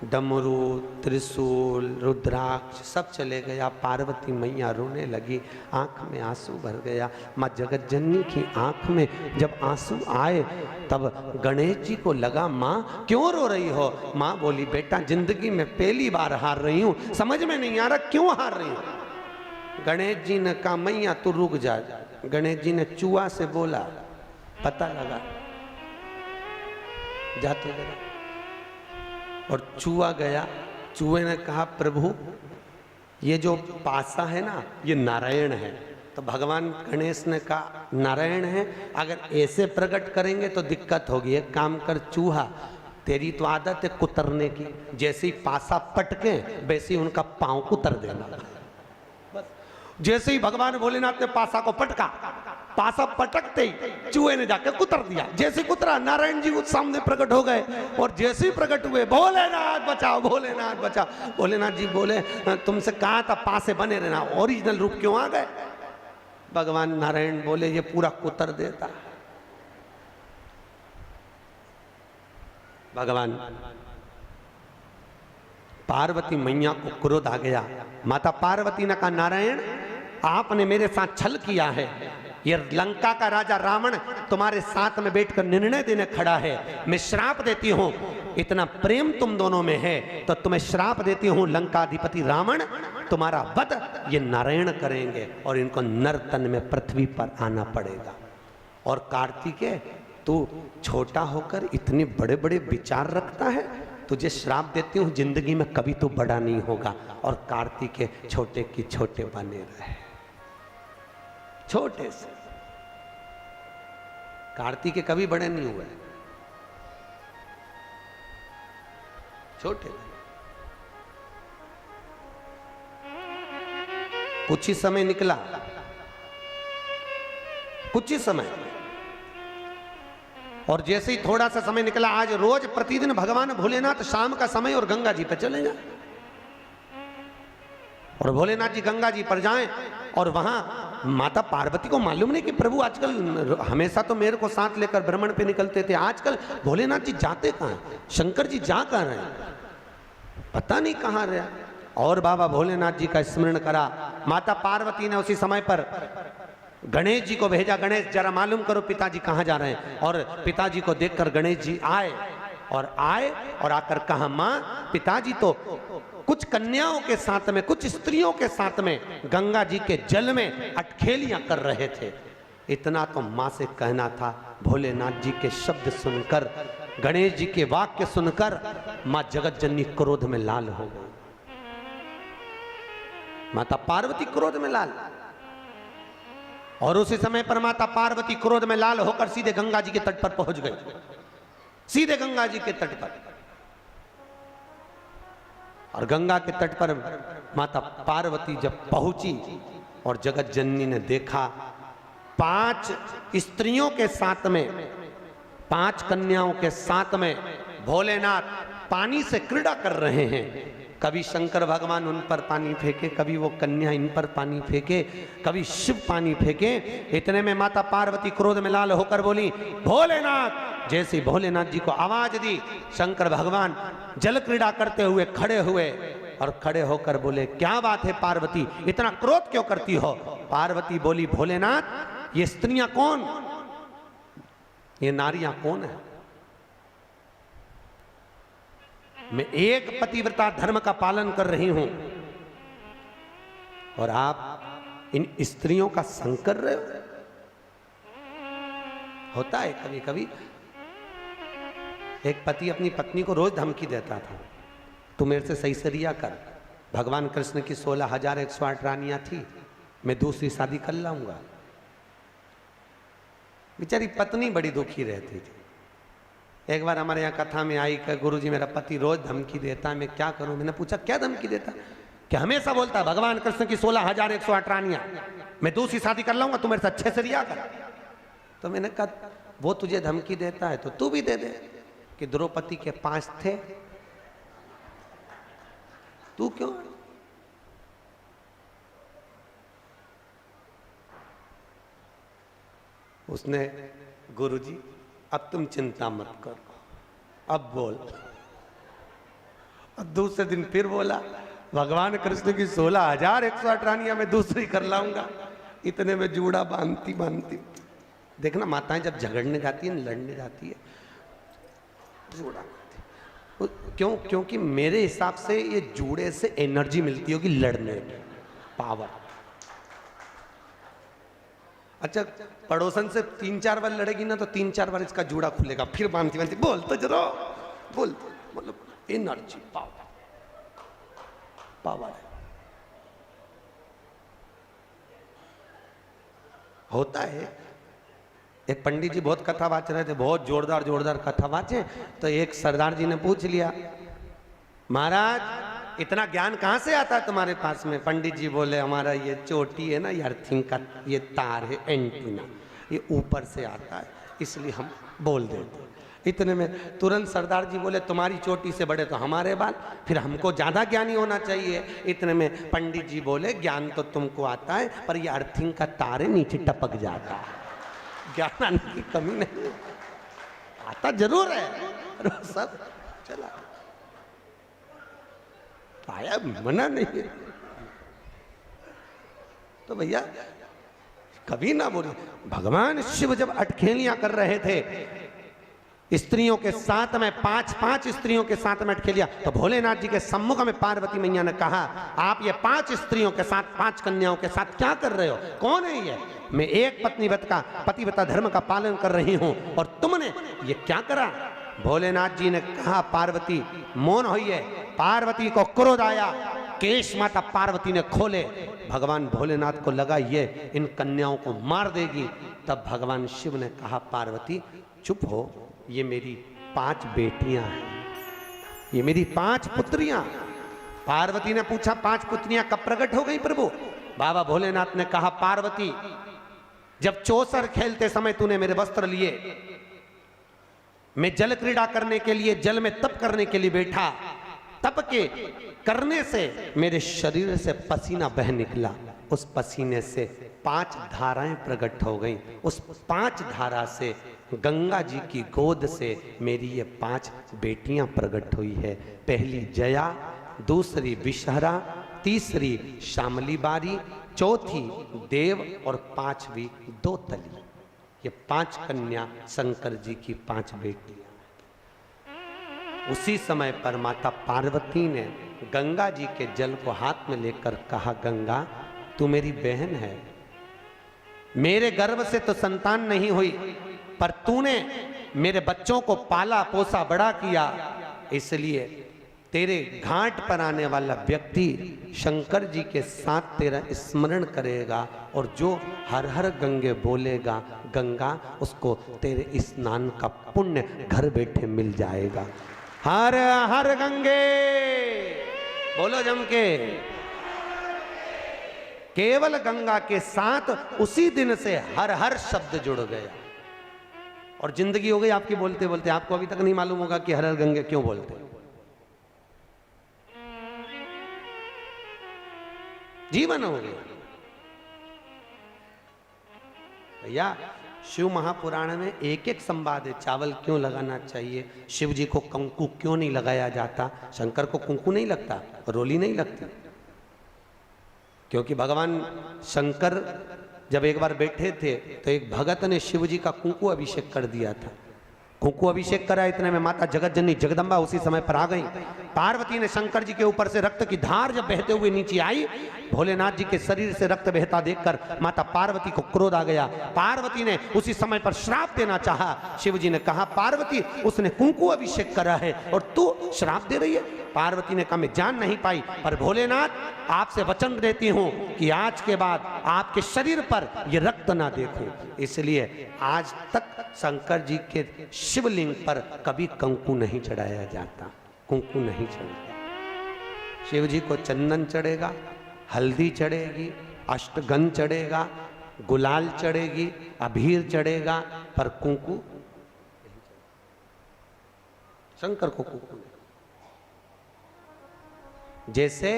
डमरू, त्रिशूल, रुद्राक्ष सब चले गया। पार्वती मैया रोने लगी, आंख में आंसू भर गया। माँ जगत जननी की आंख में जब आंसू आए तब गणेश जी को लगा माँ क्यों रो रही हो। माँ बोली बेटा जिंदगी में पहली बार हार रही हूँ, समझ में नहीं आ रहा क्यों हार रही हूँ। गणेश जी ने कहा मैया तू रुक जा। गणेश जी ने चूहा से बोला पता लगा जाते जरा। और चूहा गया। चूहे ने कहा प्रभु ये जो पासा है ना ये नारायण है। तो भगवान गणेश ने कहा नारायण है, अगर ऐसे प्रकट करेंगे तो दिक्कत होगी। एक काम कर चूहा, तेरी तो आदत है कुतरने की, जैसे ही पासा पटके वैसे ही उनका पांव कुतर देना। जैसे ही भगवान भोलेनाथ ने पासा को पटका, पासा पटकते ही चूहे ने जाकर कुतर दिया। जैसे कुतरा नारायण जी उस सामने प्रकट हो गए और जैसे ही प्रकट हुए भोलेनाथ बचाओ भोलेनाथ बचाओ। भोलेनाथ जी बोले तुमसे कहा था पासे बने रहना, ओरिजिनल रूप क्यों आ गए। भगवान नारायण बोले ये पूरा कुतर देता। भगवान पार्वती मैया को क्रोध आ गया। माता पार्वती ने कहा नारायण आपने मेरे साथ छल किया है। ये लंका का राजा रावण तुम्हारे साथ में बैठकर निर्णय देने खड़ा है। मैं श्राप देती हूं, इतना प्रेम तुम दोनों में है तो तुम्हें श्राप देती हूं लंकाधिपति रावण तुम्हारा वध ये नारायण करेंगे और इनको नर्तन में पृथ्वी पर आना पड़ेगा। और कार्तिकेय तू छोटा होकर इतने बड़े बड़े विचार रखता है, तुझे श्राप देती हूं जिंदगी में कभी तो बड़ा नहीं होगा। और कार्तिकेय छोटे की छोटे बने रहे, छोटे से। कार्तिकेय कभी बड़े नहीं हुए, छोटे। कुछ ही समय निकला, कुछ ही समय, और जैसे ही थोड़ा सा समय निकला, आज रोज प्रतिदिन भगवान भोलेनाथ शाम का समय और गंगा जी पर चले जाए। और भोलेनाथ जी गंगा जी पर जाएं और वहां माता पार्वती को मालूम नहीं कि प्रभु आजकल हमेशा तो मेरे को साथ लेकर भ्रमण पे निकलते थे, आजकल भोलेनाथ जी जाते कहां हैं, शंकर जी जा कहां रहे हैं, पता नहीं कहां रहे। और बाबा भोलेनाथ जी का स्मरण करा। माता पार्वती ने उसी समय पर गणेश जी को भेजा, गणेश जरा मालूम करो पिताजी कहां जा रहे हैं। और पिताजी को देखकर गणेश जी आए और आकर कहा मां पिताजी तो कुछ कन्याओं के साथ में, कुछ स्त्रियों के साथ में गंगा जी के जल में अटखेलियां कर रहे थे। इतना तो मां से कहना था। भोलेनाथ जी के शब्द सुनकर, गणेश जी के वाक्य सुनकर मां जगत जननी क्रोध में लाल हो गई। माता पार्वती क्रोध में लाल, और उसी समय पर माता पार्वती क्रोध में लाल होकर सीधे गंगा जी के तट पर पहुंच गई, सीधे गंगा जी के तट पर। और गंगा के तट पर माता पार्वती जब पहुंची और जगत जननी ने देखा 5 स्त्रियों के साथ में, 5 कन्याओं के साथ में भोलेनाथ पानी से क्रीड़ा कर रहे हैं। कभी शंकर भगवान उन पर पानी फेंके, कभी वो कन्या इन पर पानी फेंके, कभी शिव पानी फेंके। इतने में माता पार्वती क्रोध में लाल होकर बोली भोलेनाथ। जैसे ही भोलेनाथ जी को आवाज दी, शंकर भगवान जल क्रीड़ा करते हुए खड़े हुए और खड़े होकर बोले क्या बात है पार्वती, इतना क्रोध क्यों करती हो। पार्वती बोली भोलेनाथ ये स्त्रियां कौन, ये नारियां कौन है। मैं एक पतिव्रता धर्म का पालन कर रही हूं और आप इन स्त्रियों का संग कर रहे हो। होता है कभी कभी, एक पति अपनी पत्नी को रोज धमकी देता था, तू मेरे से सही से रिया कर। भगवान कृष्ण की 16,108 रानियां थी, मैं दूसरी शादी कर लाऊंगा। बेचारी पत्नी बड़ी दुखी रहती थी। एक बार हमारे यहाँ कथा में आई कि गुरुजी मेरा पति रोज धमकी देता है, मैं क्या करूं। मैंने पूछा क्या धमकी देता, कि हमेशा बोलता है भगवान कृष्ण की 16,108 रानियां, मैं दूसरी शादी कर लाऊंगा, तू मेरे से अच्छे से रिया कर। तो मैंने कहा वो तुझे धमकी देता है तो तू भी दे दे कि द्रौपदी के 5 थे, तू क्यों? उसने, गुरुजी अब तुम चिंता मत करो, अब बोल। और दूसरे दिन फिर बोला, भगवान कृष्ण की 16,108 रानियां मैं दूसरी कर लाऊंगा। इतने में जूड़ा बांधती बांधती, देखना माताएं जब झगड़ने जाती है, लड़ने जाती है, जूड़ा बांधती। क्यों? क्योंकि मेरे हिसाब से ये जूड़े से एनर्जी मिलती होगी लड़ने की, पावर। अच्छा, पड़ोसन से 3-4 बार लड़ेगी ना तो 3-4 बार इसका जूड़ा खुलेगा, फिर बांधती बांधती बोल तो जरा बोल, मतलब एनर्जी, पावर, पावर है। होता है। एक पंडित जी बहुत कथा वाच रहे थे, बहुत जोरदार जोरदार कथा वाचे, तो एक सरदार जी ने पूछ लिया, महाराज इतना ज्ञान कहाँ से आता है तुम्हारे पास में? पंडित जी बोले, हमारा ये चोटी है ना, ये अर्थिंग का ये तार है, एंटीना, ये ऊपर से आता है, इसलिए हम बोल देते। इतने में तुरंत सरदार जी बोले, तुम्हारी चोटी से बड़े तो हमारे बाल, फिर हमको ज़्यादा ज्ञानी होना चाहिए। इतने में पंडित जी बोले, ज्ञान तो तुमको आता है पर ये अर्थिंग का तार नीचे टपक जाता है, ज्ञान आने की कमी नहीं, आता जरूर है, सब चला आया, मना नहीं। तो भैया कभी ना बोले। भगवान शिव जब अटखेलियां कर रहे थे स्त्रियों के साथ में, 5 स्त्रियों के साथ में अटखेलियां, तो भोलेनाथ जी के सम्मुख में पार्वती मैया ने कहा, आप ये 5 स्त्रियों के साथ, 5 कन्याओं के साथ क्या कर रहे हो? कौन है ये? मैं एक पतिव्रता धर्म का पालन कर रही हूं और तुमने ये क्या करा? भोलेनाथ जी ने कहा, पार्वती मौन होइए। पार्वती को क्रोध आया, केश माता पार्वती ने खोले। भगवान भोलेनाथ को लगा ये इन कन्याओं को मार देगी। तब भगवान शिव ने कहा, पार्वती चुप हो, ये मेरी 5 बेटियां हैं, ये मेरी 5 पुत्रियां। पार्वती ने पूछा, 5 पुत्रियां कब प्रकट हो गई प्रभु? बाबा भोलेनाथ ने कहा, पार्वती जब चौसर खेलते समय तूने मेरे वस्त्र लिए, मैं जल क्रीड़ा करने के लिए जल में तप करने के लिए बैठा, तप के करने से मेरे शरीर से पसीना बह निकला, उस पसीने से 5 धाराएं प्रकट हो गईं। उस 5 धारा से गंगा जी की गोद से मेरी ये 5 बेटियां प्रकट हुई है। पहली जया, दूसरी विषहरा, तीसरी शामली बारी, चौथी देव और 5वीं दोतली। ये 5 कन्या शंकर जी की 5 बेटियां। उसी समय पर माता पार्वती ने गंगा जी के जल को हाथ में लेकर कहा, गंगा तू मेरी बहन है, मेरे गर्भ से तो संतान नहीं हुई, पर तूने मेरे बच्चों को पाला पोसा बड़ा किया, इसलिए तेरे घाट पर आने वाला व्यक्ति शंकर जी के साथ तेरा स्मरण करेगा और जो हर हर गंगे बोलेगा, गंगा उसको तेरे स्नान का पुण्य घर बैठे मिल जाएगा। हर हर गंगे बोलो जम के। केवल गंगा के साथ उसी दिन से हर हर शब्द जुड़ गया और जिंदगी हो गई आपकी बोलते बोलते। आपको अभी तक नहीं मालूम होगा कि हर हर गंगे क्यों बोलते। जीवन हो गया भैया। शिव महापुराण में एक एक संवाद है। चावल क्यों लगाना चाहिए, शिव जी को कंकु क्यों नहीं लगाया जाता, शंकर को कुंकू नहीं लगता, रोली नहीं लगती, क्योंकि भगवान शंकर जब एक बार बैठे थे तो एक भगत ने शिव जी का कुंकू अभिषेक कर दिया था। कुंकू अभिषेक करा, इतने में माता जगत जननी जगदम्बा उसी समय पर आ गई। पार्वती ने शंकर जी के ऊपर से रक्त की धार जब बहते हुए नीचे आई, भोलेनाथ जी के शरीर से रक्त बहता देखकर माता पार्वती को क्रोध आ गया। पार्वती ने उसी समय पर श्राप देना चाहा। शिव जी ने कहा, पार्वती उसने कुंकू अभिषेक करा है और तू श्राप दे रही है। पार्वती ने कहा, मैं जान नहीं पाई, पर भोलेनाथ आपसे वचन देती हूं कि आज के बाद आपके शरीर पर यह रक्त ना देखूं। इसलिए आज तक शंकर जी के शिवलिंग पर कभी कंकु नहीं चढ़ाया जाता, कुंकू नहीं चढ़ेगा। शिव जी को चंदन चढ़ेगा, हल्दी चढ़ेगी, अष्टगंध चढ़ेगा, गुलाल चढ़ेगी, अबीर चढ़ेगा, पर कुंकू शंकर को कुंकू नहीं। जैसे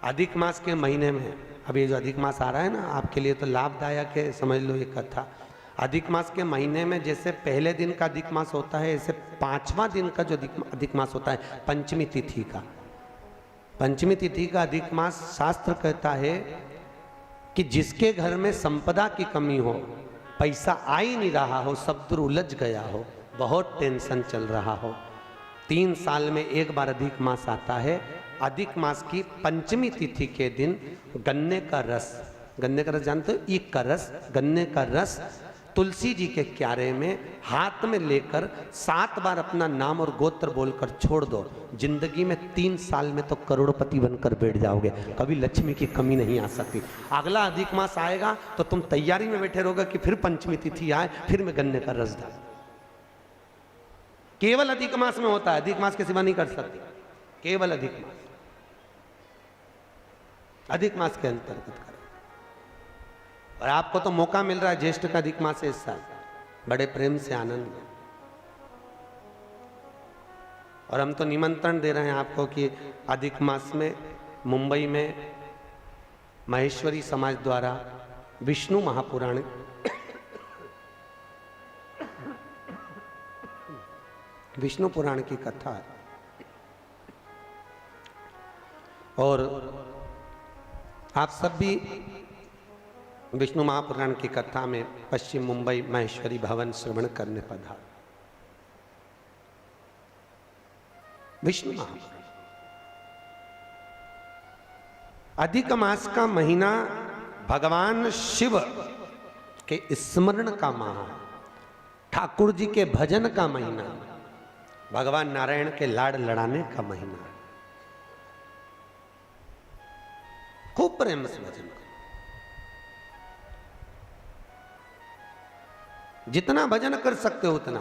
अधिक मास के महीने में, अभी जो अधिक मास आ रहा है ना, आपके लिए तो लाभदायक है, समझ लो ये कथा। अधिक मास के महीने में जैसे पहले दिन का अधिक मास होता है, ऐसे 5वां दिन का जो अधिक मास होता है, पंचमी तिथि का, पंचमी तिथि का अधिक मास, शास्त्र कहता है कि जिसके घर में संपदा की कमी हो, पैसा आ ही नहीं रहा हो, सब दूर उलझ गया हो, बहुत टेंशन चल रहा हो, 3 साल में एक बार अधिक मास आता है। अधिक मास की पंचमी तिथि के दिन गन्ने का रस, गन्ने का रस जानते हो, ईख का रस, गन्ने का रस तुलसी जी के क्यारे में हाथ में लेकर 7 बार अपना नाम और गोत्र बोलकर छोड़ दो, जिंदगी में 3 साल में तो करोड़पति बनकर बैठ जाओगे, कभी लक्ष्मी की कमी नहीं आ सकती। अगला अधिक मास आएगा तो तुम तैयारी में बैठे रहोगे कि फिर पंचमी तिथि आए, फिर मैं गन्ने का रस डाल। केवल अधिक मास में होता है, अधिक मास के सिवा नहीं कर सकती, केवल अधिक मास, अधिक मास के अंतर्गत करें। और आपको तो मौका मिल रहा है ज्येष्ठ का अधिक मास है इस साल, बड़े प्रेम से आनंद लें। और हम तो निमंत्रण दे रहे हैं आपको कि अधिक मास में मुंबई में महेश्वरी समाज द्वारा विष्णु महापुराण विष्णु पुराण की कथा है, और आप सब भी विष्णु महापुराण की कथा में पश्चिम मुंबई महेश्वरी भवन श्रवण करने पधार। विष्णु महापुराण अधिक मास का महीना भगवान शिव के स्मरण का माह, ठाकुर जी के भजन का महीना, भगवान नारायण के लाड़ लड़ाने का महीना। खूब प्रेम से भजन करो, जितना भजन कर सकते हो उतना,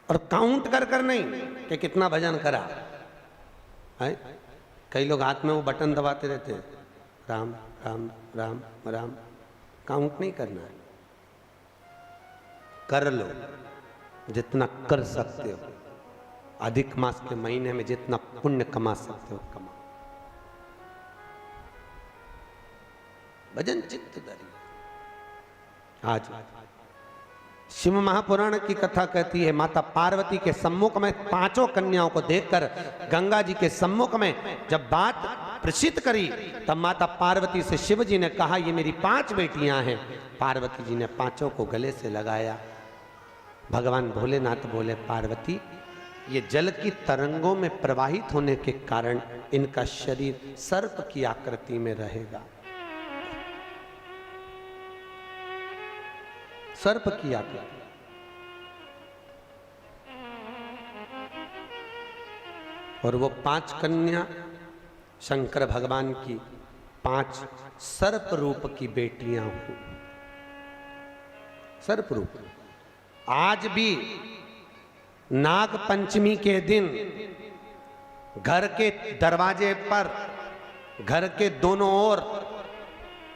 और काउंट कर कर नहीं कि कितना भजन करा है। कई लोग हाथ में वो बटन दबाते रहते हैं, राम राम राम राम, काउंट नहीं करना है, कर लो जितना कर सकते हो। अधिक मास के महीने में जितना पुण्य कमा सकते हो कमाओ। भजन चित्त धरी। आज शिव महापुराण की कथा कहती है, माता पार्वती के सम्मुख में 5 कन्याओं को देखकर गंगा जी के सम्मुख में जब बात प्रसिद्ध करी, तब माता पार्वती से शिव जी ने कहा, ये मेरी 5 बेटियां हैं। पार्वती जी ने 5 को गले से लगाया। भगवान भोलेनाथ बोले, पार्वती ये जल की तरंगों में प्रवाहित होने के कारण इनका शरीर सर्प की आकृति में रहेगा, सर्प की आकृति। और वो 5 कन्या शंकर भगवान की 5 सर्प रूप की बेटियां हुई, सर्प रूप। आज भी नाग पंचमी के दिन घर के दरवाजे पर, घर के दोनों ओर,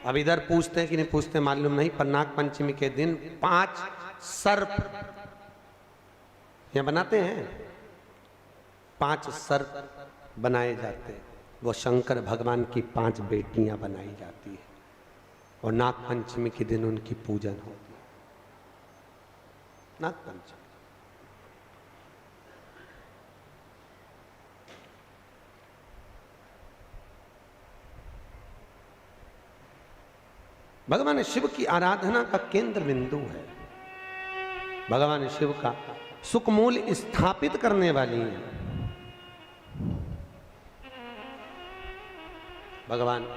अब इधर पूछते हैं कि नहीं पूछते मालूम नहीं, पर नाग पंचमी के दिन 5 सर्प ये बनाते हैं, 5 सर्प बनाए जाते हैं। वो शंकर भगवान की 5 बेटियां बनाई जाती है, और नाग पंचमी के दिन उनकी पूजन होती है। नाग पंचमी भगवान शिव की आराधना का केंद्र बिंदु है। भगवान शिव का सुखमूल स्थापित करने वाली है। भगवान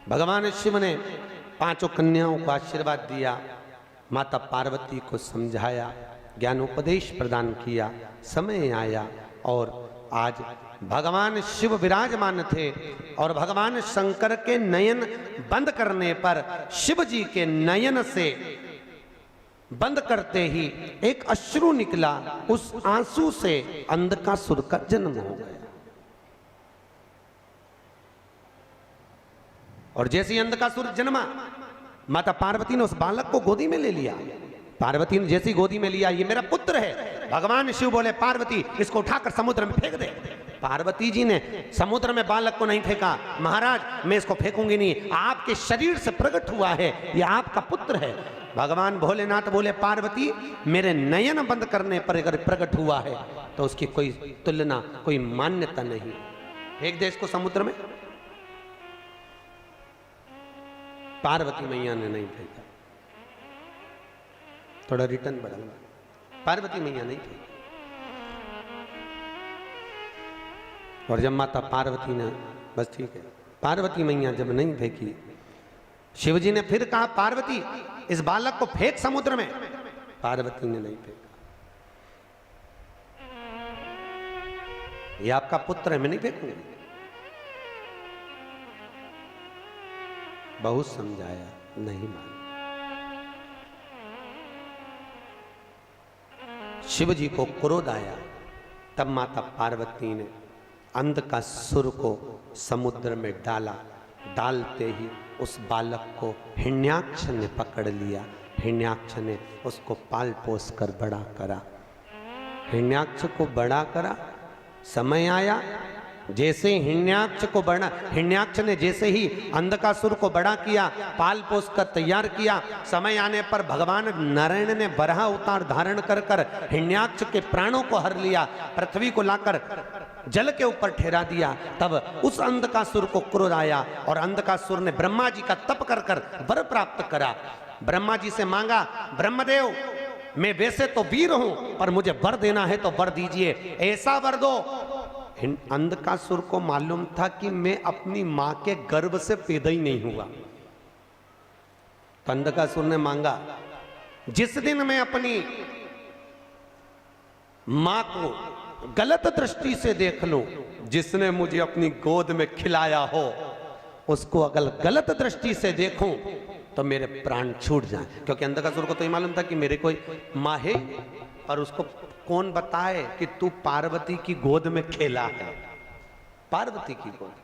भगवान शिव ने 5 कन्याओं को आशीर्वाद दिया, माता पार्वती को समझाया, ज्ञानोपदेश प्रदान किया। समय आया और आज भगवान शिव विराजमान थे, और भगवान शंकर के नयन बंद करने पर शिव जी के नयन से बंद करते ही एक अश्रु निकला, उस आंसू से अंधकासुर का जन्म हो गया। और जैसे ही अंधकासुर जन्मा, माता पार्वती ने उस बालक को गोदी में ले लिया। पार्वती ने जैसी गोदी में लिया, ये मेरा पुत्र है। भगवान शिव बोले पार्वती इसको उठाकर समुद्र में फेंक दे। पार्वती जी ने समुद्र में बालक को नहीं फेंका, महाराज मैं इसको फेंकूंगी नहीं, आपके शरीर से प्रकट हुआ है, ये आपका पुत्र है। भगवान भोलेनाथ बोले पार्वती मेरे नयन बंद करने पर अगर प्रकट हुआ है तो उसकी कोई तुलना, कोई मान्यता नहीं। फेंक दे इसको समुद्र में। पार्वती मैया ने नहीं फेंका, थोड़ा रिटर्न बढ़ाऊंगा। पार्वती मैया नहीं फेंकी। और जब माता पार्वती ने, बस ठीक है, पार्वती मैया जब नहीं फेंकी, शिवजी ने फिर कहा पार्वती इस बालक को फेंक समुद्र में। पार्वती ने नहीं फेंका। ये आपका पुत्र है, मैं नहीं फेंकूंगी। बहुत समझाया, नहीं माना। शिव जी को क्रोध आया, तब माता पार्वती ने अंधकासुर को समुद्र में डाला। डालते ही उस बालक को हिरण्याक्ष ने पकड़ लिया। हिरण्याक्ष ने उसको पाल पोस कर बड़ा करा। हिरण्याक्ष को बड़ा करा, समय आया जैसे हिरण्याक्ष को बड़ा, हिरण्याक्ष ने जैसे ही अंधकासुर को बड़ा किया, पाल पोस कर तैयार किया, समय आने पर भगवान नारायण ने वराह अवतार धारण कर कर हिरण्याक्ष के प्राणों को हर लिया, पृथ्वी को लाकर जल के ऊपर ठहरा दिया। तब उस अंधकासुर को क्रोध आया और अंधकासुर ने ब्रह्मा जी का तप कर कर वर प्राप्त करा। ब्रह्मा जी से मांगा, ब्रह्मदेव मैं वैसे तो वीर हूं पर मुझे वर देना है तो वर दीजिए, ऐसा वर दो। अंधकासुर को मालूम था कि मैं अपनी मां के गर्भ से पैदा ही नहीं हुआ। तो अंधकासुर ने मांगा, जिस दिन मैं अपनी मां को गलत दृष्टि से देख लूं, जिसने मुझे अपनी गोद में खिलाया हो उसको अगर गलत दृष्टि से देखूं तो मेरे प्राण छूट जाएं। क्योंकि अंधकासुर को तो ये मालूम था कि मेरे कोई मां है, और उसको कौन बताए कि तू पार्वती की गोद में खेला है। पार्वती की गोद।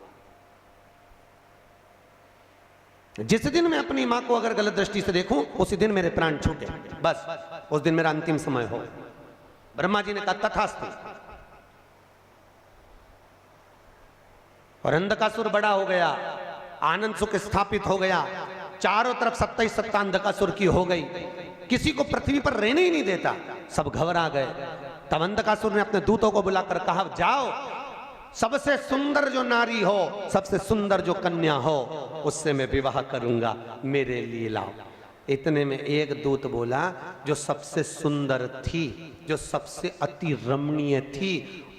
जिस दिन मैं अपनी मां को अगर गलत दृष्टि से देखूं उसी दिन मेरे प्राण छूटे, बस उस दिन मेरा अंतिम समय हो। ब्रह्मा जी ने कहा तथास्तु। और अंधकासुर बड़ा हो गया, आनंद सुख स्थापित हो गया, चारों तरफ सत्ता ही सत्ता अंधकासुर की हो गई, किसी को पृथ्वी पर रहने ही नहीं देता, सब घबरा गए। तब अंधकासुर ने अपने दूतों को बुलाकर कहा, जाओ सबसे सुंदर जो नारी हो, सबसे सुंदर जो कन्या हो, उससे मैं विवाह करूंगा, मेरे लिए लाओ। इतने में एक दूत बोला, जो सबसे सुंदर थी, जो सबसे अति रमणीय थी,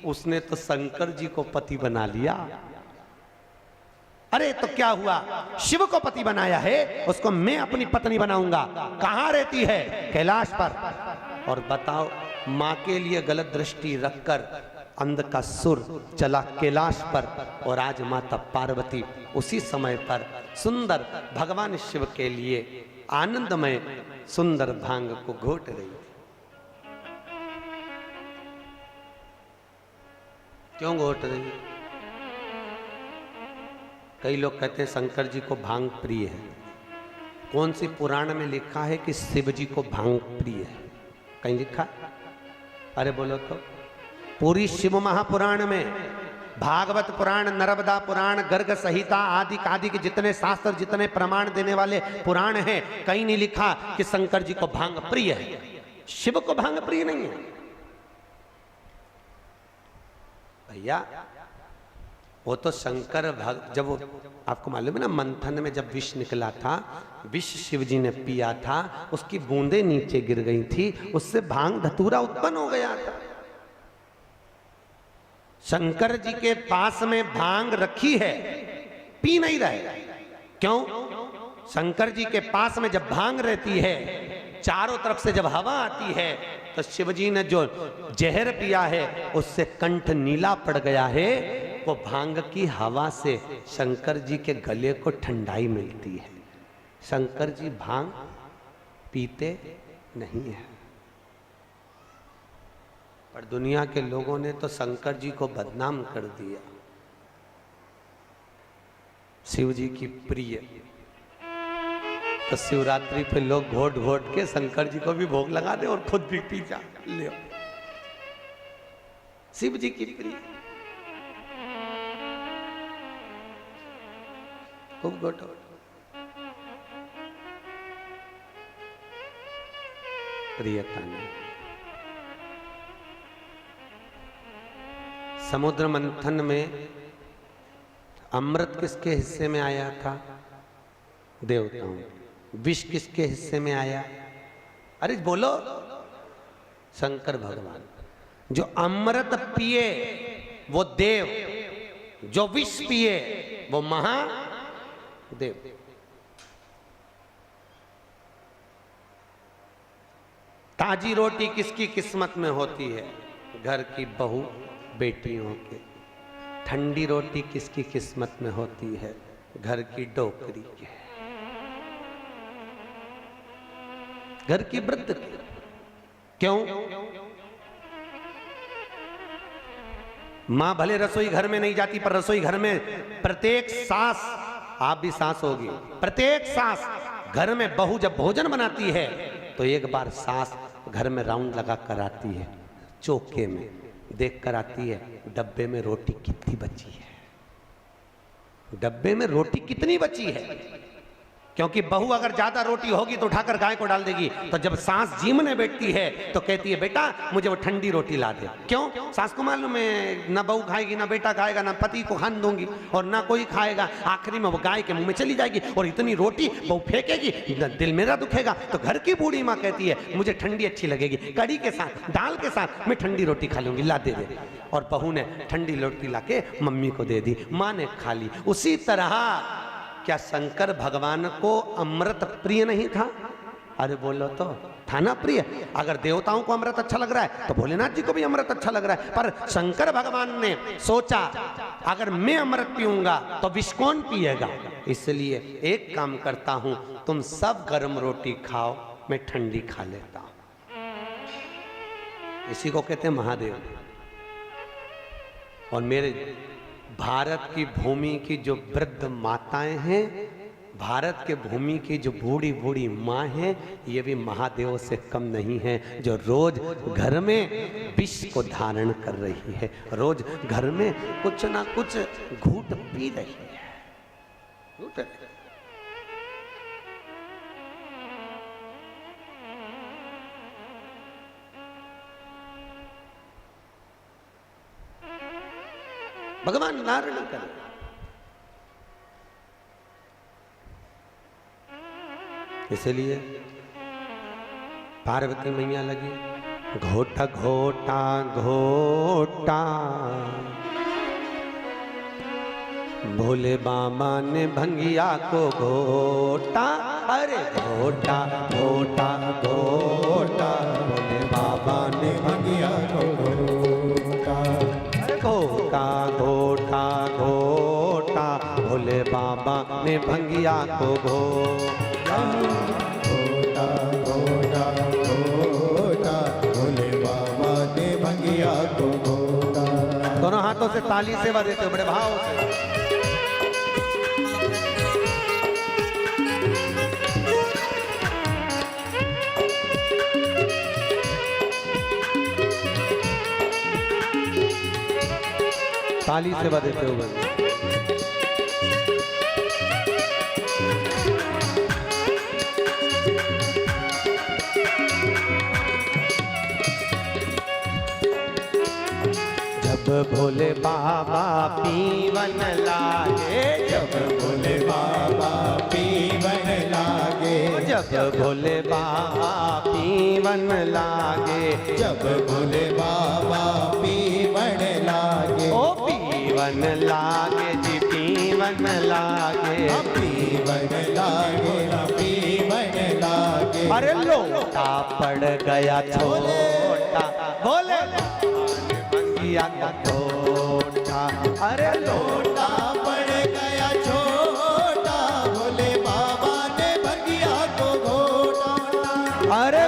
उसने तो शंकर जी को पति बना लिया। अरे तो क्या हुआ, शिव को पति बनाया है, उसको मैं अपनी पत्नी बनाऊंगा। कहां रहती है? कैलाश पर। और बताओ, मां के लिए गलत दृष्टि रखकर अंधकासुर चला कैलाश पर, और आज माता पार्वती उसी समय पर सुंदर भगवान शिव के लिए आनंदमय सुंदर भांग को घोट रही थी। क्यों घोट रही? कई लोग कहते हैं शंकर जी को भांग प्रिय है। कौन सी पुराण में लिखा है कि शिव जी को भांग प्रिय है? कहीं लिखा? अरे बोलो तो। पूरी शिव महापुराण में, भागवत पुराण, नर्मदा पुराण, गर्ग संहिता आदि आदि के जितने शास्त्र, जितने प्रमाण देने वाले पुराण हैं, कहीं नहीं लिखा कि शंकर जी को भांग प्रिय है। शिव को भांग प्रिय नहीं है भैया। वो तो शंकर जब आपको मालूम है ना, मंथन में जब विष निकला था, विष शिव जी ने पिया था, उसकी बूंदें नीचे गिर गई थी, उससे भांग धतूरा उत्पन्न हो गया था। शंकर जी के पास में भांग रखी है, पी नहीं रहे। क्यों? शंकर जी के पास में जब भांग रहती है, चारों तरफ से जब हवा आती है, तो शिव जी ने जो जहर पिया है उससे कंठ नीला पड़ गया है। वो भांग की हवा से शंकर जी के गले को ठंडाई मिलती है। शंकर जी भांग पीते नहीं है। पर दुनिया के लोगों ने तो शंकर जी को बदनाम कर दिया। शिव जी की प्रिय, तो शिवरात्रि पे लोग घोट घोट के शंकर जी को भी भोग लगा दे और खुद भी पी जा ले। शिव जी की प्रिय, खूब घोटो। प्रियता ने समुद्र मंथन में अमृत किसके हिस्से में आया था? देवताओं। विष किसके हिस्से में आया? अरे बोलो, शंकर भगवान। जो अमृत पिए वो देव, जो विष पिए वो महादेव। ताजी रोटी किसकी किस्मत में होती है? घर की बहू बेटियों के। ठंडी रोटी किसकी किस्मत में होती है? घर की डोकरी के, घर की वृद्ध की। क्यों? मां भले रसोई घर में नहीं जाती, पर रसोई घर में प्रत्येक सांस, आप भी सांस होगी, प्रत्येक सांस घर में बहू जब भोजन बनाती है तो एक बार सांस घर में राउंड लगा कर आती है, चौके में देख कर आती है डब्बे में रोटी कितनी बची है, डब्बे में रोटी कितनी बची है। क्योंकि बहू अगर ज्यादा रोटी होगी तो उठाकर गाय को डाल देगी। तो जब सांस जीमने बैठती है तो कहती है बेटा मुझे वो ठंडी रोटी ला दे। क्यों? सांस को मालूम है ना बहू खाएगी, ना बेटा खाएगा, ना पति को खाने दूंगी और ना कोई खाएगा। आखिरी में वो गाय के मुंह में चली जाएगी और इतनी रोटी बहू फेंकेगी, दिल मेरा दुखेगा। तो घर की बूढ़ी माँ कहती है मुझे ठंडी अच्छी लगेगी, कड़ी के साथ, दाल के साथ मैं ठंडी रोटी खा लूंगी, ला दे दे। और बहू ने ठंडी रोटी ला के मम्मी को दे दी, माँ ने खा ली। उसी तरह क्या शंकर भगवान को अमृत प्रिय नहीं था? अरे बोलो तो, था ना प्रिय। अगर देवताओं को अमृत अच्छा लग रहा है तो भोलेनाथ जी को भी अमृत अच्छा लग रहा है। पर शंकर भगवान ने सोचा अगर मैं अमृत पीऊंगा तो विष कौन पिएगा? इसलिए एक काम करता हूं, तुम सब गर्म रोटी खाओ, मैं ठंडी खा लेता हूं। इसी को कहते हैं महादेव। और मेरे भारत की भूमि की जो वृद्ध माताएं हैं, भारत के भूमि की जो बूढ़ी बूढ़ी माँ हैं, ये भी महादेव से कम नहीं है, जो रोज घर में विष को धारण कर रही है, रोज घर में कुछ ना कुछ घूट पी रही है। भगवान नारायण करे। इसलिए पार्वती मैया लगी घोटा घोटा घोटा, भोले बाबा ने भंगिया को घोटा। अरे घोटा घोटा घोटा, भोले बाबा ने भंगिया को घोटा। घोटा घोटा घोटा, भोले बाबा ने भंगिया को घोटा। घोटा घोटा घोटा, भोले बाबा ने भंगिया को घोटा। दोनों हाथों से ताली सेवा देते हो बड़े भाव से। ताली सेवा देते हो बड़े। जब भोले बाबा पीवन लागे, जब भोले बाबा पीवन लागे, जब भोले बाबा पीवन लागे, जब भोले बाबा पीवन लागे। ओ पीवन लागे जी पीवन लागे, पीवन लागे, पीवन लागे। अरे लोटा पड़ गया छोटा, भोले भंगिया का छोटा। अरे लोटा पड़ गया छोटा, भोले बाबा ने भंगिया को घोटा। अरे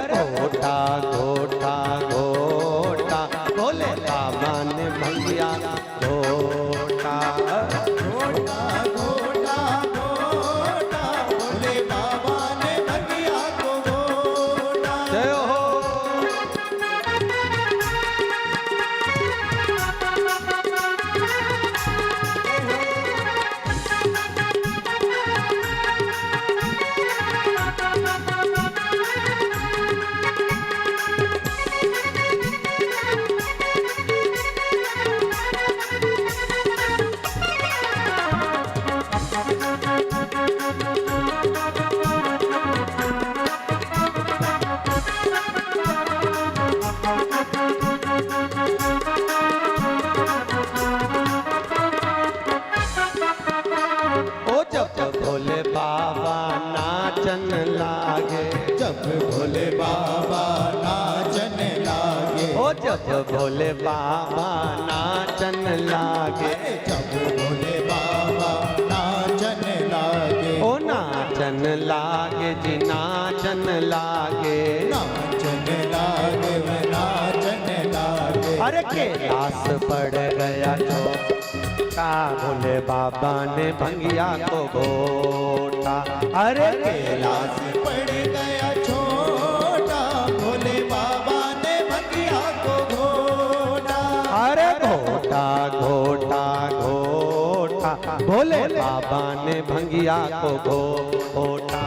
नाचन लागे, जब भोले बाबा नाचन लागे, ओ जब भोले बाबा नाचन लागे, जब भोले बाबा नाचन लागे, ओ नाचन लागे जी नाचन लागे, नाचन लागे वे नाचन लागे। अरे कैलाश पड़ गया छोटा, भोले बाबा ने भंगिया को घोटा। अरे कैलाश कैलाश पड़ गया छोटा, भोले बाबा ने भंगिया को घोटा। अरे घोटा घोटा घोटा, भोले बाबा ने भंगिया को घोटा।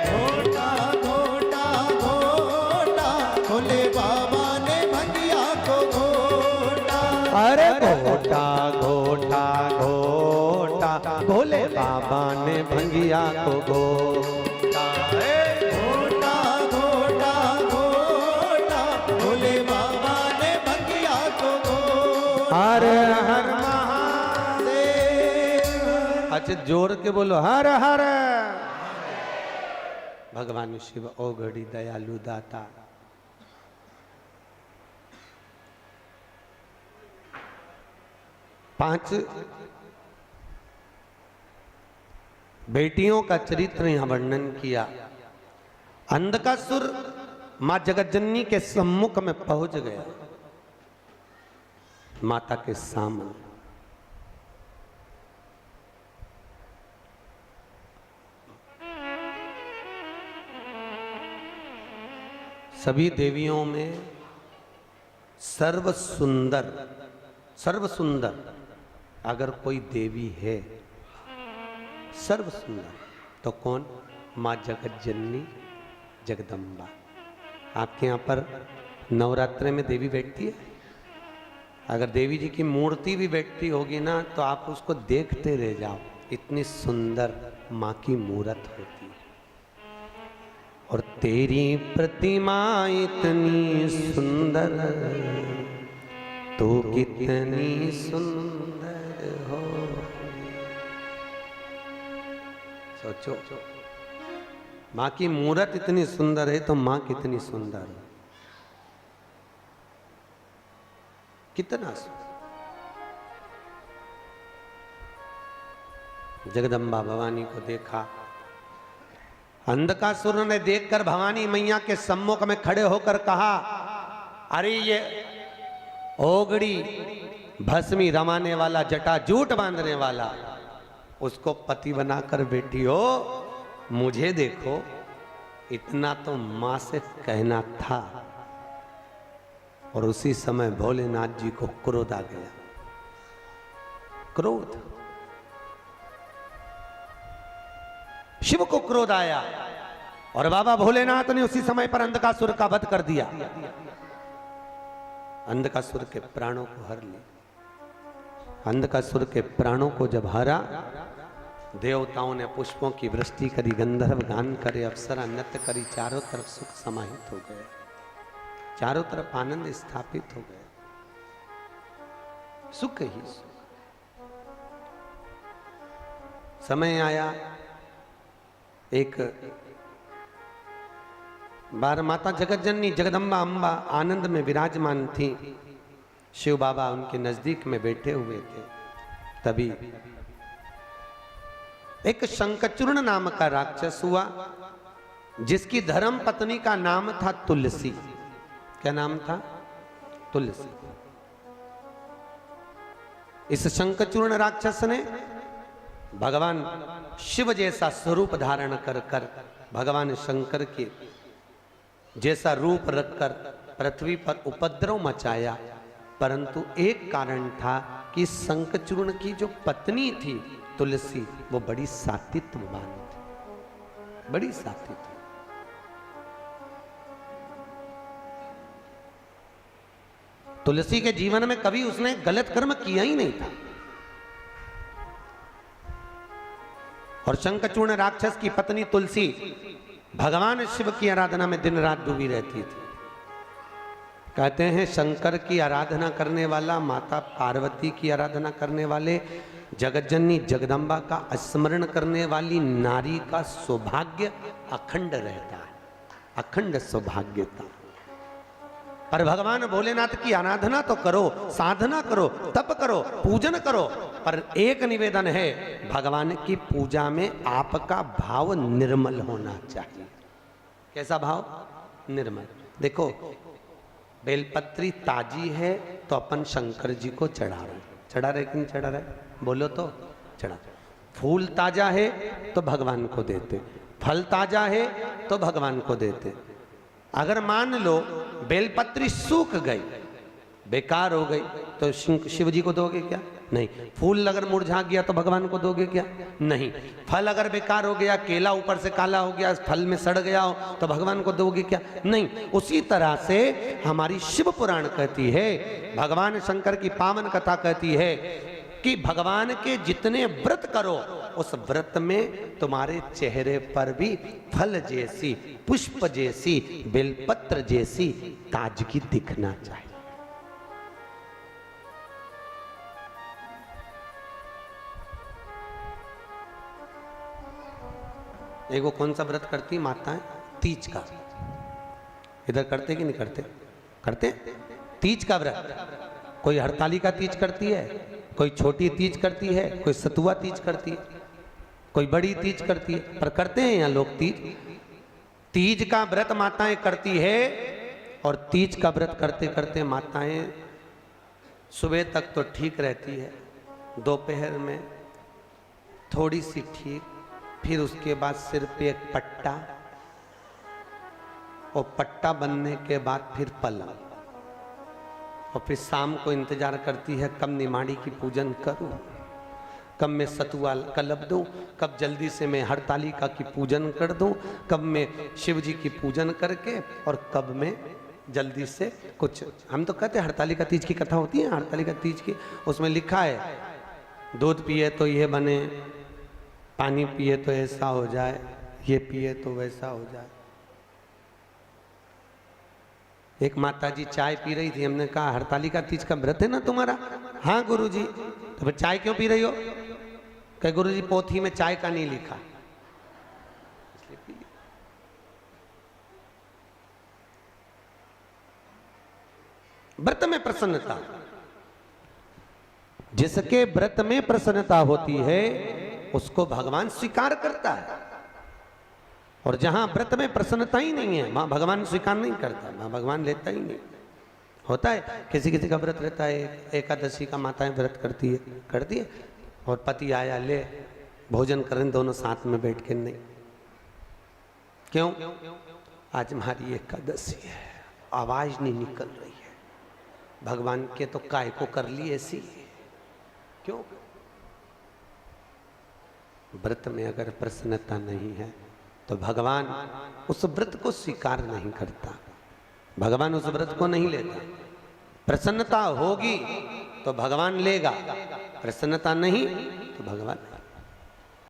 घोटा घोटा घोटा, भोले बाबा ने भंगिया को घोटा। अरे घोटा घोटा घोटा, भोले बाबा ने भंगिया को घोटा। घोटा घोटा घोटा, भोले बाबा ने भंगिया को घोटा। हर हर महादेव। अच्छा जोर के बोलो हर हर। भगवान शिव ओघड़ी दयालु दाता। पांच बेटियों का चरित्र यहां वर्णन किया। अंधकासुर मां जगतजननी के सम्मुख में पहुंच गया, माता के सामने। सभी देवियों में सर्व सुंदर अगर कोई देवी है, सर्व सुंदर, तो कौन? माँ जगतजननी जगदम्बा। आपके यहाँ पर नवरात्रि में देवी बैठती है। अगर देवी जी की मूर्ति भी बैठती होगी ना, तो आप उसको देखते रह जाओ, इतनी सुंदर माँ की मूर्त होती है। और तेरी प्रतिमा इतनी सुंदर, तू कितनी सुंदर हो। सोचो, माँ की मूर्त इतनी सुंदर है तो माँ कितनी सुंदर है, कितना सुंदर। जगदम्बा भवानी को देखा। अंधकासुर ने देखकर भवानी मैया के सम्मुख में खड़े होकर कहा, अरे ये ओगड़ी भस्मी रमाने वाला, जटा जूट बांधने वाला, उसको पति बनाकर बैठी हो, मुझे देखो। इतना तो मां से कहना था। और उसी समय भोलेनाथ जी को क्रोध आ गया। क्रोध, शिव को क्रोध आया और बाबा भोलेनाथ ने उसी समय पर अंधकासुर का वध कर दिया। अंधकासुर के प्राणों को हर लिया। अंधकासुर के प्राणों को जब हरा, देवताओं ने पुष्पों की वृष्टि करी, गंधर्व गान करे, अप्सरा नृत्य करी, चारों तरफ सुख समाहित हो गए, चारों तरफ आनंद स्थापित हो गए, सुख ही सुख। समय आया, एक बार माता जगतजननी जगदम्बा अम्बा आनंद में विराजमान थी। शिव बाबा उनके नजदीक में बैठे हुए थे। तभी एक शंखचूर्ण नाम का राक्षस हुआ, जिसकी धर्म पत्नी का नाम था तुलसी। क्या नाम था? तुलसी। इस शंखचूर्ण राक्षस ने भगवान शिव जैसा स्वरूप धारण कर कर, भगवान शंकर के जैसा रूप रखकर पृथ्वी पर उपद्रव मचाया। परंतु एक कारण था कि शंखचूर्ण की जो पत्नी थी तुलसी, वो बड़ी सात्वित्ववान थी, बड़ी सात्विक। तुलसी के जीवन में कभी उसने गलत कर्म किया ही नहीं था। और शंखचूर्ण राक्षस की पत्नी तुलसी भगवान शिव की आराधना में दिन रात डूबी रहती थी। कहते हैं शंकर की आराधना करने वाला, माता पार्वती की आराधना करने वाले, जगज्जननी जगदम्बा का स्मरण करने वाली नारी का सौभाग्य अखंड रहता है, अखंड सौभाग्यता। पर भगवान भोलेनाथ की आराधना तो करो, साधना करो, तप करो, पूजन करो, पर एक निवेदन है, भगवान की पूजा में आपका भाव निर्मल होना चाहिए। कैसा भाव? निर्मल। देखो, बेलपत्री ताजी है तो अपन शंकर जी को चढ़ा रहे, चढ़ा रहे कि नहीं चढ़ा रहे? बोलो तो चढ़ा। फूल ताजा है तो भगवान को देते, फल ताजा है तो भगवान को देते। अगर मान लो बेलपत्री सूख गई, बेकार हो गई, तो शिव जी को दोगे क्या? नहीं। फूल अगर मुरझा गया तो भगवान को दोगे क्या? नहीं। फल अगर बेकार हो गया, केला ऊपर से काला हो गया, फल में सड़ गया हो, तो भगवान को दोगे क्या? नहीं। उसी तरह से हमारी शिव पुराण कहती है, भगवान शंकर की पावन कथा कहती है कि भगवान के जितने व्रत करो, उस व्रत में तुम्हारे चेहरे पर भी फल जैसी, पुष्प जैसी, बेलपत्र जैसी ताजगी दिखना चाहिए। एक वो कौन सा व्रत करती माताएं? तीज का। इधर करते कि नहीं करते? करते। तीज का व्रत, कोई हरतालिका तीज करती है, कोई छोटी तीज करती है, कोई सतुआ तीज करती है, कोई बड़ी तीज करती है, पर करते हैं यहाँ लोग तीज। तीज का व्रत माताएं करती है, और तीज का व्रत करते करते माताएं सुबह तक तो ठीक रहती है, दोपहर में थोड़ी सी ठीक, फिर उसके बाद सिर पे एक पट्टा, और पट्टा बनने के बाद फिर पलंग, और फिर शाम को इंतजार करती है कब निमाड़ी की पूजन करूं, कब मैं सतुआ कलब दूं, कब जल्दी से मैं हरतालिका की पूजन कर दूं, कब मैं शिव जी की पूजन करके, और कब मैं जल्दी से कुछ। हम तो कहते हैं हरतालिका तीज की कथा होती है, हरतालिका तीज की, उसमें लिखा है दूध पिए तो ये बने, पानी पिए तो ऐसा हो जाए, ये पिए तो वैसा हो जाए। एक माता जी चाय पी रही थी, हमने कहा हरतालिका तीज का व्रत है ना तुम्हारा? हाँ गुरुजी। तो फिर चाय क्यों पी रही हो? कहे गुरुजी पोथी में चाय का नहीं लिखा। व्रत में प्रसन्नता, जिसके व्रत में प्रसन्नता होती है उसको भगवान स्वीकार करता है, और जहां व्रत में प्रसन्नता ही नहीं है वहां भगवान स्वीकार नहीं करता, वहां भगवान लेता ही नहीं। होता है किसी किसी का व्रत रहता है, एकादशी का माताएं व्रत करती है, और पति आया ले भोजन करें दोनों साथ में बैठ के, नहीं। क्यों? आज हमारी एकादशी है, आवाज नहीं निकल रही है, भगवान के तो काय को कर ली ऐसी। क्यों? व्रत में अगर प्रसन्नता नहीं है तो भगवान उस व्रत को स्वीकार नहीं करता, भगवान उस व्रत को नहीं लेता। प्रसन्नता होगी तो भगवान लेगा, प्रसन्नता नहीं तो भगवान नहीं।